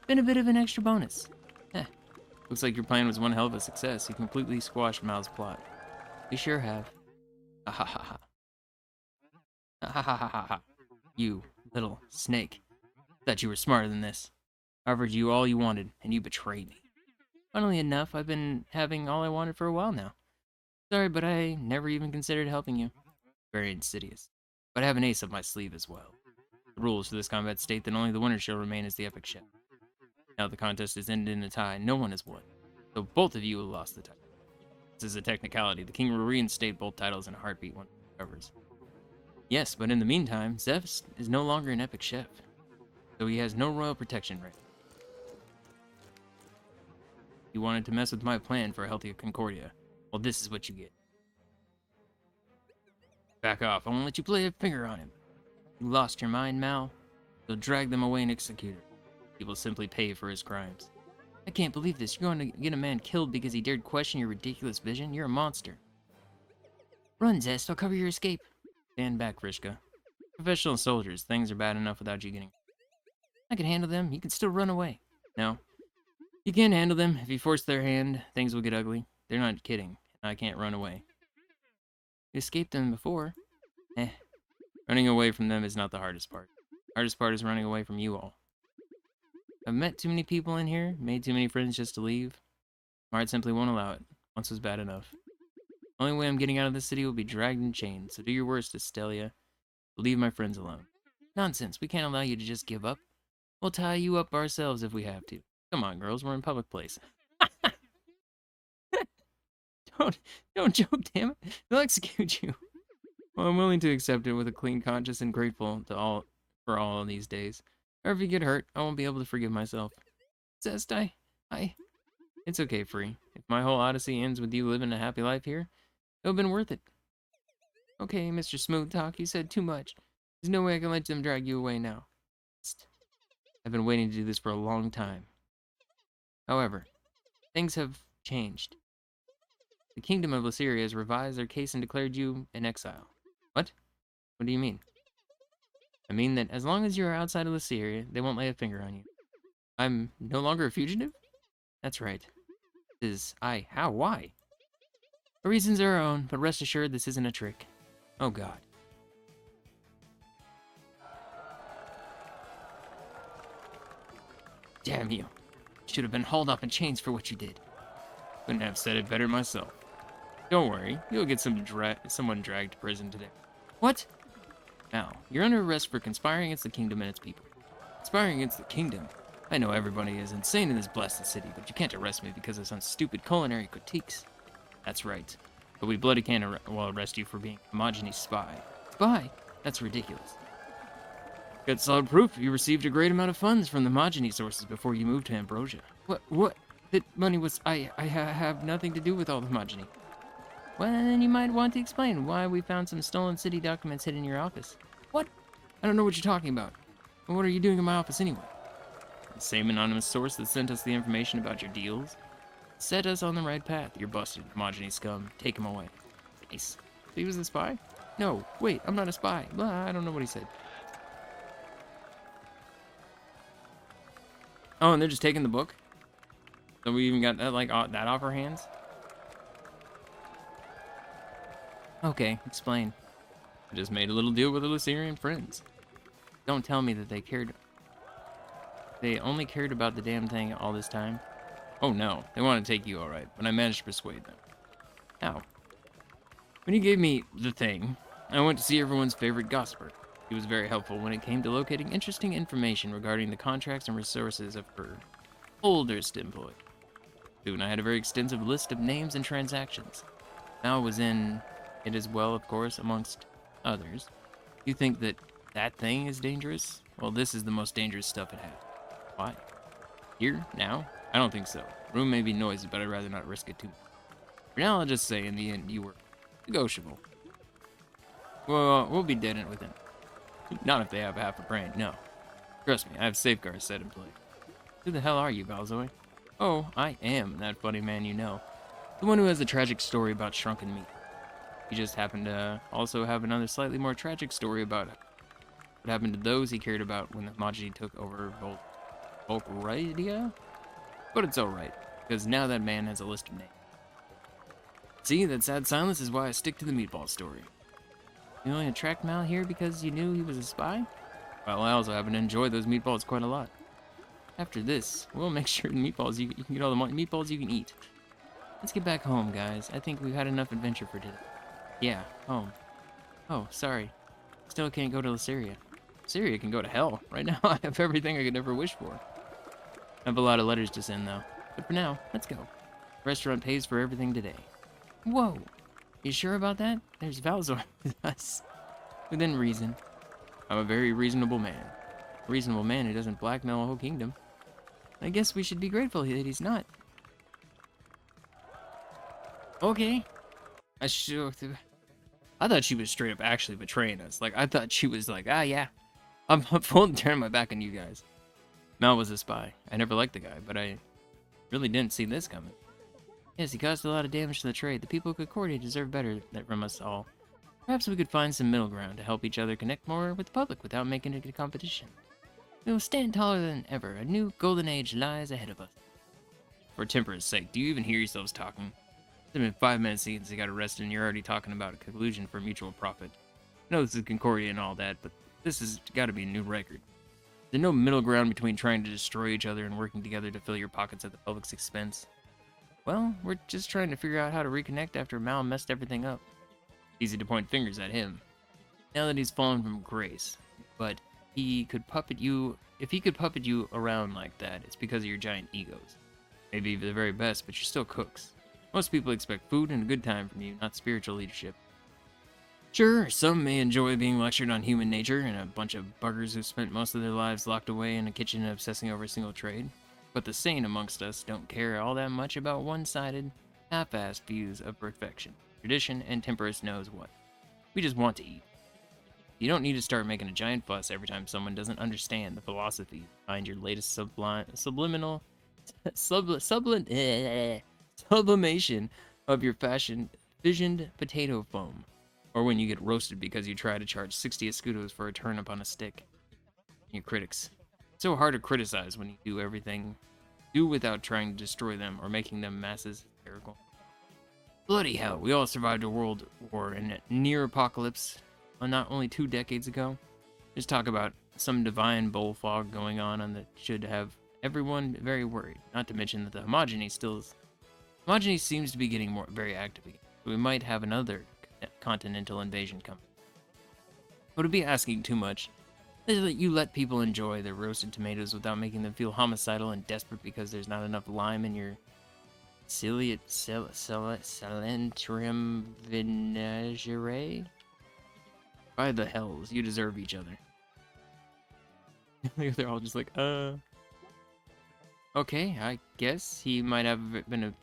Been a bit of an extra bonus. Looks like your plan was one hell of a success. You completely squashed Mal's plot. You sure have. Ha ha ha ha. Ha ha ha ha ha. You little snake. Thought you were smarter than this. I offered you all you wanted, and you betrayed me. Funnily enough, I've been having all I wanted for a while now. Sorry, but I never even considered helping you. Very insidious. But I have an ace up my sleeve as well. The rules for this combat state that only the winner shall remain as the epic chef. Now the contest is ended in a tie, no one has won. So both of you have lost the title. This is a technicality. The king will reinstate both titles in a heartbeat once it recovers. Yes, but in the meantime, Zest is no longer an epic chef. so he has no royal protection right. You wanted to mess with my plan for a healthier Concordia. Well, this is what you get. Back off. I won't let you play a finger on him. You lost your mind, Mal. They'll drag them away and execute him. He will simply pay for his crimes. I can't believe this. You're going to get a man killed because he dared question your ridiculous vision? You're a monster. Run, Zest. I'll cover your escape. Stand back, Vrishka. Professional soldiers. Things are bad enough without you getting... I can handle them. You can still run away. No. You can't handle them. If you force their hand, things will get ugly. They're not kidding. I can't run away. You escaped them before. Running away from them is not the hardest part. The hardest part is running away from you all. I've met too many people in here, made too many friends just to leave. My heart simply won't allow it. Once was bad enough. The only way I'm getting out of this city will be dragged in chains, so do your worst, Estelia. Leave my friends alone. Nonsense, we can't allow you to just give up. We'll tie you up ourselves if we have to. Come on, girls, we're in public place. Don't joke, damn it. They'll execute you. Well, I'm willing to accept it with a clean conscience and grateful to for all of these days. Or if you get hurt, I won't be able to forgive myself. Zest, It's okay, Free. If my whole odyssey ends with you living a happy life here, it'll have been worth it. Okay, Mr. Smooth Talk, you said too much. There's no way I can let them drag you away now. I've been waiting to do this for a long time. However, things have changed. The Kingdom of Lyceria has revised their case and declared you in exile. What? What do you mean? I mean that as long as you are outside of Lyceria, they won't lay a finger on you. I'm no longer a fugitive? That's right. How? Why? Our reasons are our own, but rest assured this isn't a trick. Oh God. Damn you. Should have been hauled off in chains for what you did. Couldn't have said it better myself. Don't worry, you'll get someone dragged to prison today. What? Now, you're under arrest for conspiring against the kingdom and its people. Conspiring against the kingdom? I know everybody is insane in this blasted city, but you can't arrest me because of some stupid culinary critiques. That's right. But we bloody can't arrest you for being a Hermione's spy. Spy? That's ridiculous. Got solid proof you received a great amount of funds from the Hermione sources before you moved to Ambrosia. What? That money was... I have nothing to do with all the Hermione. Well, then you might want to explain why we found some stolen city documents hidden in your office. What? I don't know what you're talking about. Well, what are you doing in my office anyway? The same anonymous source that sent us the information about your deals set us on the right path. You're busted, Hermione scum. Take him away. Nice. He was the spy? No, wait, I'm not a spy. Blah, I don't know what he said. Oh, and they're just taking the book? So we even got that, that off our hands? Okay, explain. I just made a little deal with the Lycerian friends. Don't tell me that they only cared about the damn thing all this time. Oh no, they want to take you alright, but I managed to persuade them. How? When you gave me the thing, I went to see everyone's favorite gossiper. He was very helpful when it came to locating interesting information regarding the contracts and resources of her oldest employee. Soon I had a very extensive list of names and transactions. Mal was in it as well, of course, amongst others. You think that thing is dangerous? Well, this is the most dangerous stuff it had. Why? Here? Now? I don't think so. Room may be noisy, but I'd rather not risk it too much. For now, I'll just say in the end you were negotiable. Well, we'll be dead in within. Not if they have half a brain, no. Trust me, I have safeguards set in place. Who the hell are you, Balzoy? Oh, I am that funny man you know. The one who has a tragic story about shrunken meat. He just happened to also have another slightly more tragic story about what happened to those he cared about when the Magi took over Volcaridia? But it's alright, because now that man has a list of names. See, that sad silence is why I stick to the meatball story. You only attract Mal here because you knew he was a spy? Well, I also happen to enjoy those meatballs quite a lot. After this, we'll make sure the meatballs you can get all the meatballs you can eat. Let's get back home, guys. I think we've had enough adventure for today. Yeah, home. Oh, sorry. Still can't go to Lyceria. Lyceria can go to hell. Right now, I have everything I could ever wish for. I have a lot of letters to send, though. But for now, let's go. The restaurant pays for everything today. Whoa! You sure about that? There's Valzor with us. Within reason. I'm a very reasonable man. reasonable man who doesn't blackmail a whole kingdom. I guess we should be grateful that he's not. Okay. I sure. I thought she was straight up actually betraying us. Like, I thought she was like, ah, yeah, I'm fully turning my back on you guys. Mal was a spy. I never liked the guy, but I really didn't see this coming. Yes, he caused a lot of damage to the trade. The people of Concordia deserve better from us all. Perhaps we could find some middle ground to help each other connect more with the public without making it a competition. We will stand taller than ever. A new golden age lies ahead of us. For temperance sake, do you even hear yourselves talking? It's been 5 minutes since he got arrested and you're already talking about a collusion for mutual profit. I know this is Concordia and all that, but this has got to be a new record. There's no middle ground between trying to destroy each other and working together to fill your pockets at the public's expense. Well, we're just trying to figure out how to reconnect after Mal messed everything up. Easy to point fingers at him. Now that he's fallen from grace, but he could puppet you. If he could puppet you around like that, it's because of your giant egos. Maybe the very best, but you're still cooks. Most people expect food and a good time from you, not spiritual leadership. Sure, some may enjoy being lectured on human nature and a bunch of buggers who spent most of their lives locked away in a kitchen obsessing over a single trade. But the sane amongst us don't care all that much about one-sided, half-assed views of perfection, tradition, and temperance knows what. We just want to eat. You don't need to start making a giant fuss every time someone doesn't understand the philosophy behind your latest sublimation of your visioned potato foam, or when you get roasted because you try to charge 60 escudos for a turnip on a stick. Your critics. It's so hard to criticize when you do without trying to destroy them or making them masses hysterical. Bloody hell, we all survived a world war and a near apocalypse not only 2 decades ago. Just talk about some divine bullfog going on that should have everyone very worried. Not to mention that the homogeny seems to be getting very active again. So we might have another continental invasion coming. Would it be asking too much that you let people enjoy their roasted tomatoes without making them feel homicidal and desperate because there's not enough lime in your Salentrium vinegere? By the hells, you deserve each other. They're all just like, Okay, I guess he might have been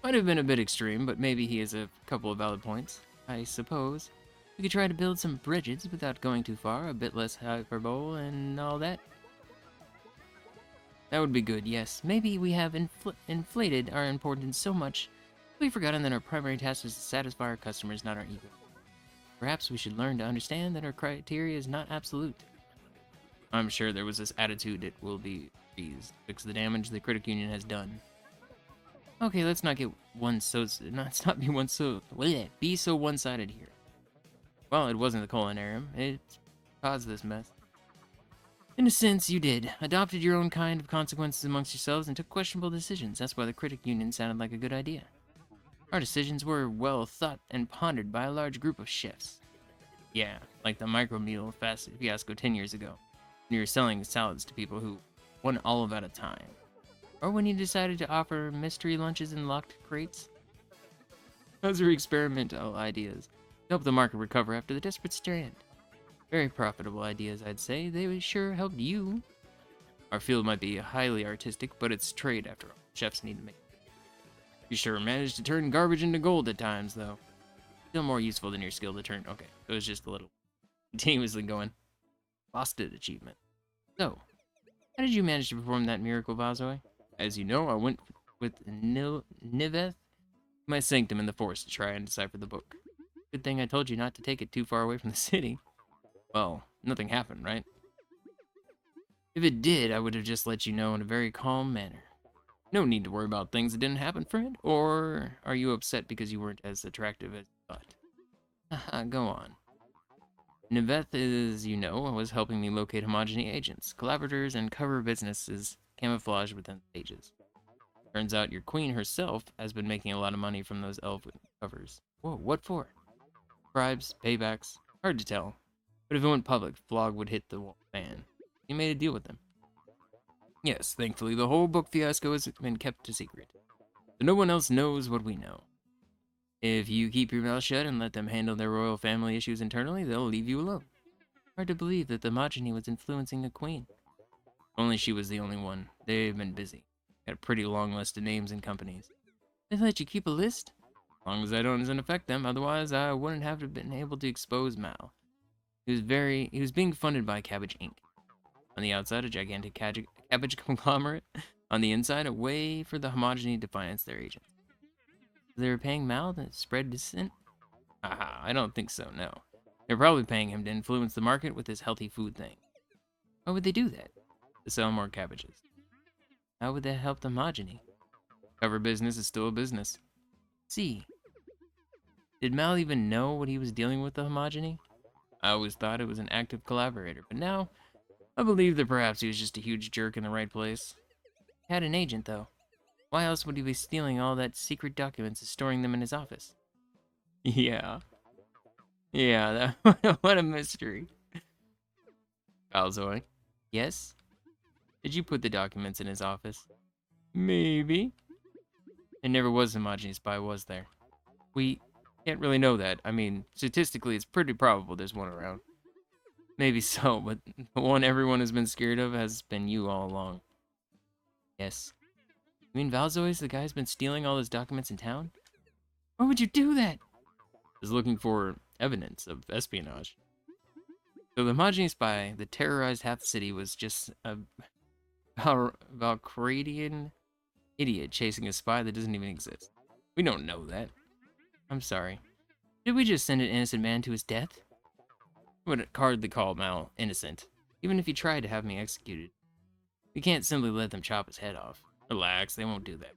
a bit extreme, but maybe he has a couple of valid points. I suppose we could try to build some bridges without going too far, a bit less hyperbole and all that. That would be good, yes. Maybe we have inflated our importance so much, we've forgotten that our primary task is to satisfy our customers, not our ego. Perhaps we should learn to understand that our criteria is not absolute. I'm sure there was this attitude it will be eased, fix the damage the critic union has done. Okay, let's not be so one-sided here. Well, it wasn't the culinarium. It caused this mess. In a sense, you did. Adopted your own kind of consequences amongst yourselves and took questionable decisions. That's why the critic union sounded like a good idea. Our decisions were well thought and pondered by a large group of chefs. Yeah, like the micromeal fiasco 10 years ago, when you were selling salads to people who one olive at a time. Or when you decided to offer mystery lunches in locked crates. Those are experimental ideas to help the market recover after the desperate strand. Very profitable ideas, I'd say. They sure helped you. Our field might be highly artistic, but it's trade after all. Chefs need to make it. You sure managed to turn garbage into gold at times, though. Still more useful than your skill to turn. Okay, it was just a little continuously going. Lost it achievement. So, how did you manage to perform that miracle, Vazoi? As you know, I went with Niveth, my sanctum in the forest, to try and decipher the book. Good thing I told you not to take it too far away from the city. Well, nothing happened, right? If it did, I would have just let you know in a very calm manner. No need to worry about things that didn't happen, friend. Or are you upset because you weren't as attractive as you thought? Haha, go on. Niveth, as you know, was helping me locate homogeny agents, collaborators, and cover businesses camouflaged within the pages. Turns out your queen herself has been making a lot of money from those elf covers. Whoa, what for? Bribes, paybacks, hard to tell. But if it went public, Flog would hit the fan. He made a deal with them. Yes, thankfully the whole book fiasco has been kept a secret. So no one else knows what we know. If you keep your mouth shut and let them handle their royal family issues internally, they'll leave you alone. Hard to believe that the homogeny was influencing the queen. Only she was the only one. They've been busy. Got a pretty long list of names and companies. They let you keep a list? As long as I don't doesn't affect them, otherwise I wouldn't have been able to expose Mal. He was being funded by Cabbage Inc. On the outside, a gigantic cabbage conglomerate. On the inside, a way for the homogeny to finance their agents. They were paying Mal to spread dissent? Aha, I don't think so, no. They're probably paying him to influence the market with his healthy food thing. Why would they do that? To sell more cabbages. How would that help the homogeny? Cover business is still a business. See, did Mal even know what he was dealing with the homogeny? I always thought it was an active collaborator, but now I believe that perhaps he was just a huge jerk in the right place. He had an agent, though. Why else would he be stealing all that secret documents and storing them in his office? Yeah. Yeah, what a mystery. Alzoy. Yes? Did you put the documents in his office? Maybe. There never was a homogeny spy, was there? We can't really know that. I mean, statistically, it's pretty probable there's one around. Maybe so, but the one everyone has been scared of has been you all along. Yes. You mean Valzoy's the guy who's been stealing all those documents in town? Why would you do that? Is looking for evidence of espionage. So the homogeny spy that terrorized half the city was just a Valkyrian idiot chasing a spy that doesn't even exist. We don't know that. I'm sorry. Did we just send an innocent man to his death? I would hardly call Mal innocent, even if he tried to have me executed. We can't simply let them chop his head off. Relax, they won't do that.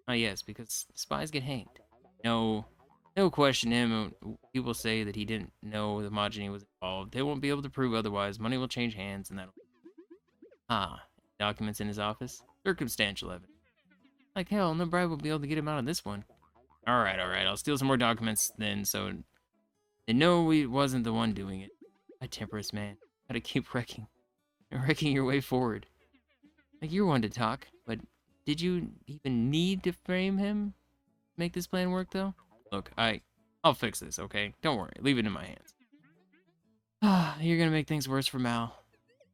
Ah, yes, because spies get hanged. No, they'll question him. People say that he didn't know the homogeny was involved. They won't be able to prove otherwise. Money will change hands, and that'll... Ah, documents in his office? Circumstantial evidence. Like hell, no bribe will be able to get him out of this one. Alright, I'll steal some more documents then, so they know we wasn't the one doing it. My temperance, man. Gotta keep wrecking your way forward. Like, you're one to talk, but did you even need to frame him to make this plan work, though? Look, I'll fix this, okay? Don't worry, leave it in my hands. Ah, you're gonna make things worse for Mal.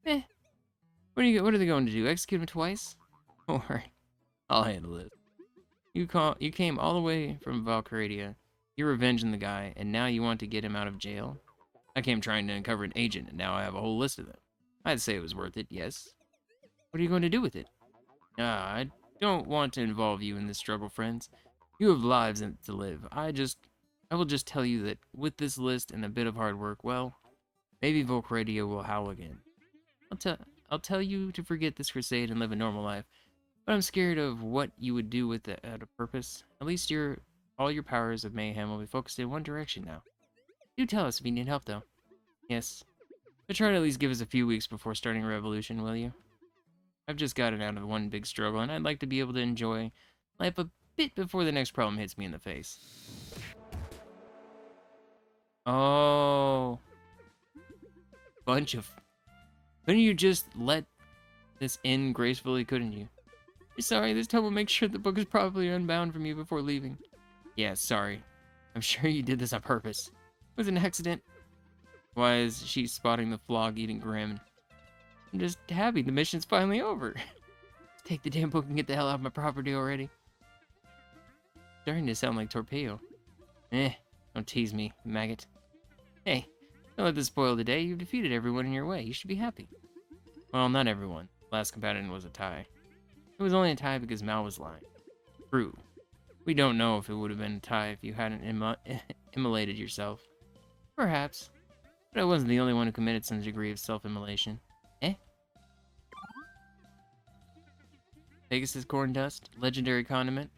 What are they going to do, execute him twice? Don't worry, I'll handle it. You came all the way from Valkyria. You're avenging the guy, and now you want to get him out of jail? I came trying to uncover an agent, and now I have a whole list of them. I'd say it was worth it, yes. What are you going to do with it? I don't want to involve you in this struggle, friends. You have lives to live. I will just tell you that with this list and a bit of hard work, well, maybe Volkradia will howl again. I'll tell you to forget this crusade and live a normal life, but I'm scared of what you would do with it at a purpose. At least all your powers of mayhem will be focused in one direction now. Do tell us if you need help, though. Yes. But try to at least give us a few weeks before starting a revolution, will you? I've just gotten out of one big struggle, and I'd like to be able to enjoy life a bit before the next problem hits me in the face. Oh. Bunch of... Couldn't you just let this end gracefully, couldn't you? Sorry, this time we'll make sure the book is properly unbound from you before leaving. Yeah, sorry. I'm sure you did this on purpose. It was an accident. Why is she spotting the flog-eating Grim? I'm just happy the mission's finally over. Take the damn book and get the hell out of my property already. Starting to sound like Torpedo. Don't tease me, maggot. Hey, don't let this spoil the day. You've defeated everyone in your way. You should be happy. Well, not everyone. Last combatant was a tie. It was only a tie because Mal was lying. True. We don't know if it would have been a tie if you hadn't immolated yourself. Perhaps. But I wasn't the only one who committed some degree of self-immolation. Pegasus corn dust? Legendary condiment?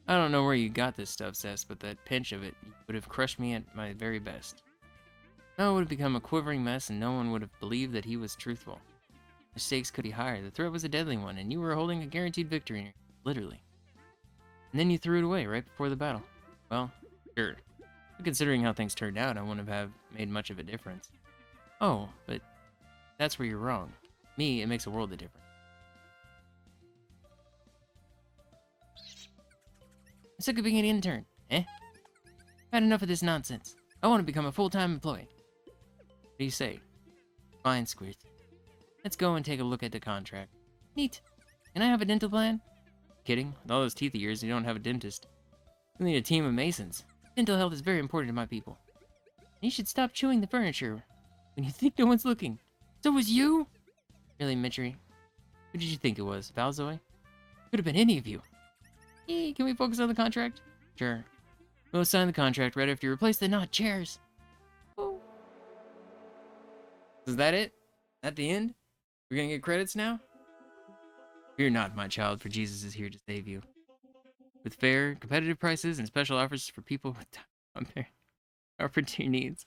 I don't know where you got this stuff, Zest, but that pinch of it would have crushed me at my very best. Now it would have become a quivering mess and no one would have believed that he was truthful. The stakes could be higher, the threat was a deadly one, and you were holding a guaranteed victory in your hand, literally. And then you threw it away right before the battle. Well, sure. But considering how things turned out, I wouldn't have made much of a difference. Oh, but that's where you're wrong. Me, it makes a world of difference. I'm sick of being an intern. I've had enough of this nonsense. I want to become a full-time employee. What do you say? Fine, Squirt. Let's go and take a look at the contract. Neat. Can I have a dental plan? Kidding. With all those teeth of yours, you don't have a dentist. You need a team of masons. Dental health is very important to my people. You should stop chewing the furniture when you think no one's looking. So was you? Really, Mitchery? Who did you think it was? Valzoy? Could have been any of you. Hey, can we focus on the contract? Sure. We'll sign the contract right after you replace the not chairs. Oh. Is that it? At the end? We're gonna get credits now? Fear not, my child, for Jesus is here to save you. With fair, competitive prices and special offers for people with time on their opportunity needs.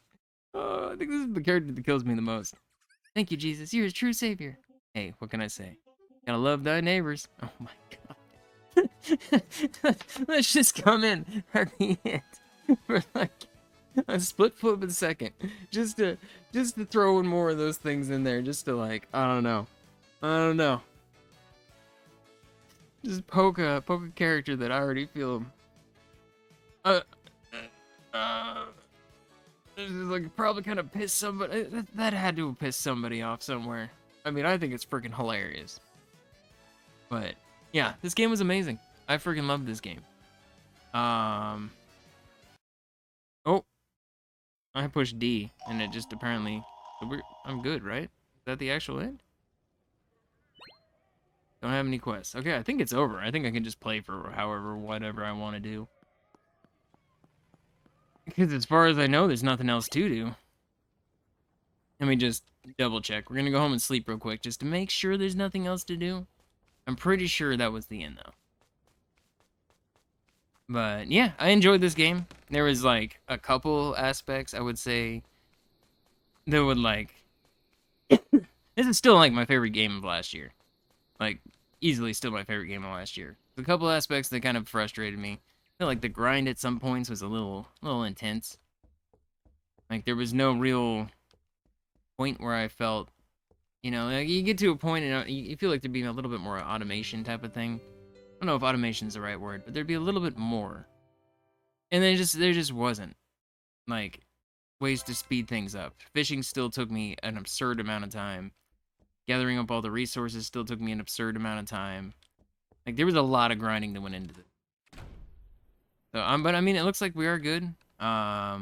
Oh, I think this is the character that kills me the most. Thank you, Jesus. You're a true savior. Hey, what can I say? Gotta love thy neighbors. Oh my god. Let's just come in at the end for like a split flip a second. Just to throw in more of those things in there. Just to like, I don't know. Just poke a character that I already feel this is like probably kind of piss somebody. That had to have pissed somebody off somewhere. I mean, I think it's freaking hilarious. But yeah, this game was amazing. I freaking loved this game. Oh, I pushed D, and it just apparently. I'm good, right? Is that the actual end? Don't have any quests. Okay, I think it's over. I think I can just play for whatever I want to do. Because as far as I know, there's nothing else to do. Let me just double check. We're gonna go home and sleep real quick just to make sure there's nothing else to do. I'm pretty sure that was the end, though. But yeah, I enjoyed this game. There was like a couple aspects I would say that would like. This is still like my favorite game of last year. Like, easily still my favorite game of last year. A couple aspects that kind of frustrated me. I feel like the grind at some points was a little intense. Like, there was no real point where I felt, you know, like you get to a point and you feel like there'd be a little bit more automation type of thing. I don't know if automation's the right word, but there'd be a little bit more. And there just wasn't. Like, ways to speed things up. Fishing still took me an absurd amount of time. Gathering up all the resources still took me an absurd amount of time. Like, there was a lot of grinding that went into it. So, but I mean, it looks like we are good. As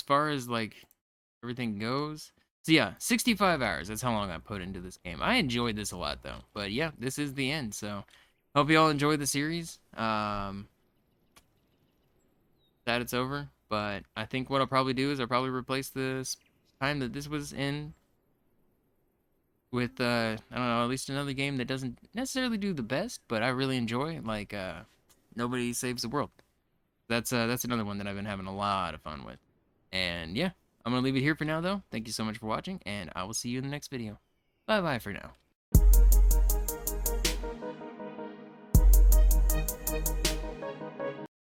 far as, like, everything goes. So, yeah, 65 hours. That's how long I put into this game. I enjoyed this a lot, though. But, yeah, this is the end. So, hope you all enjoyed the series. That it's over. But I think what I'll probably do is I'll probably replace this time that this was in with I don't know, at least another game that doesn't necessarily do the best, but I really enjoy, like Nobody Saves the World. That's another one that I've been having a lot of fun with. And yeah, I'm gonna leave it here for now though. Thank you so much for watching, and I will see you in the next video. Bye bye for now.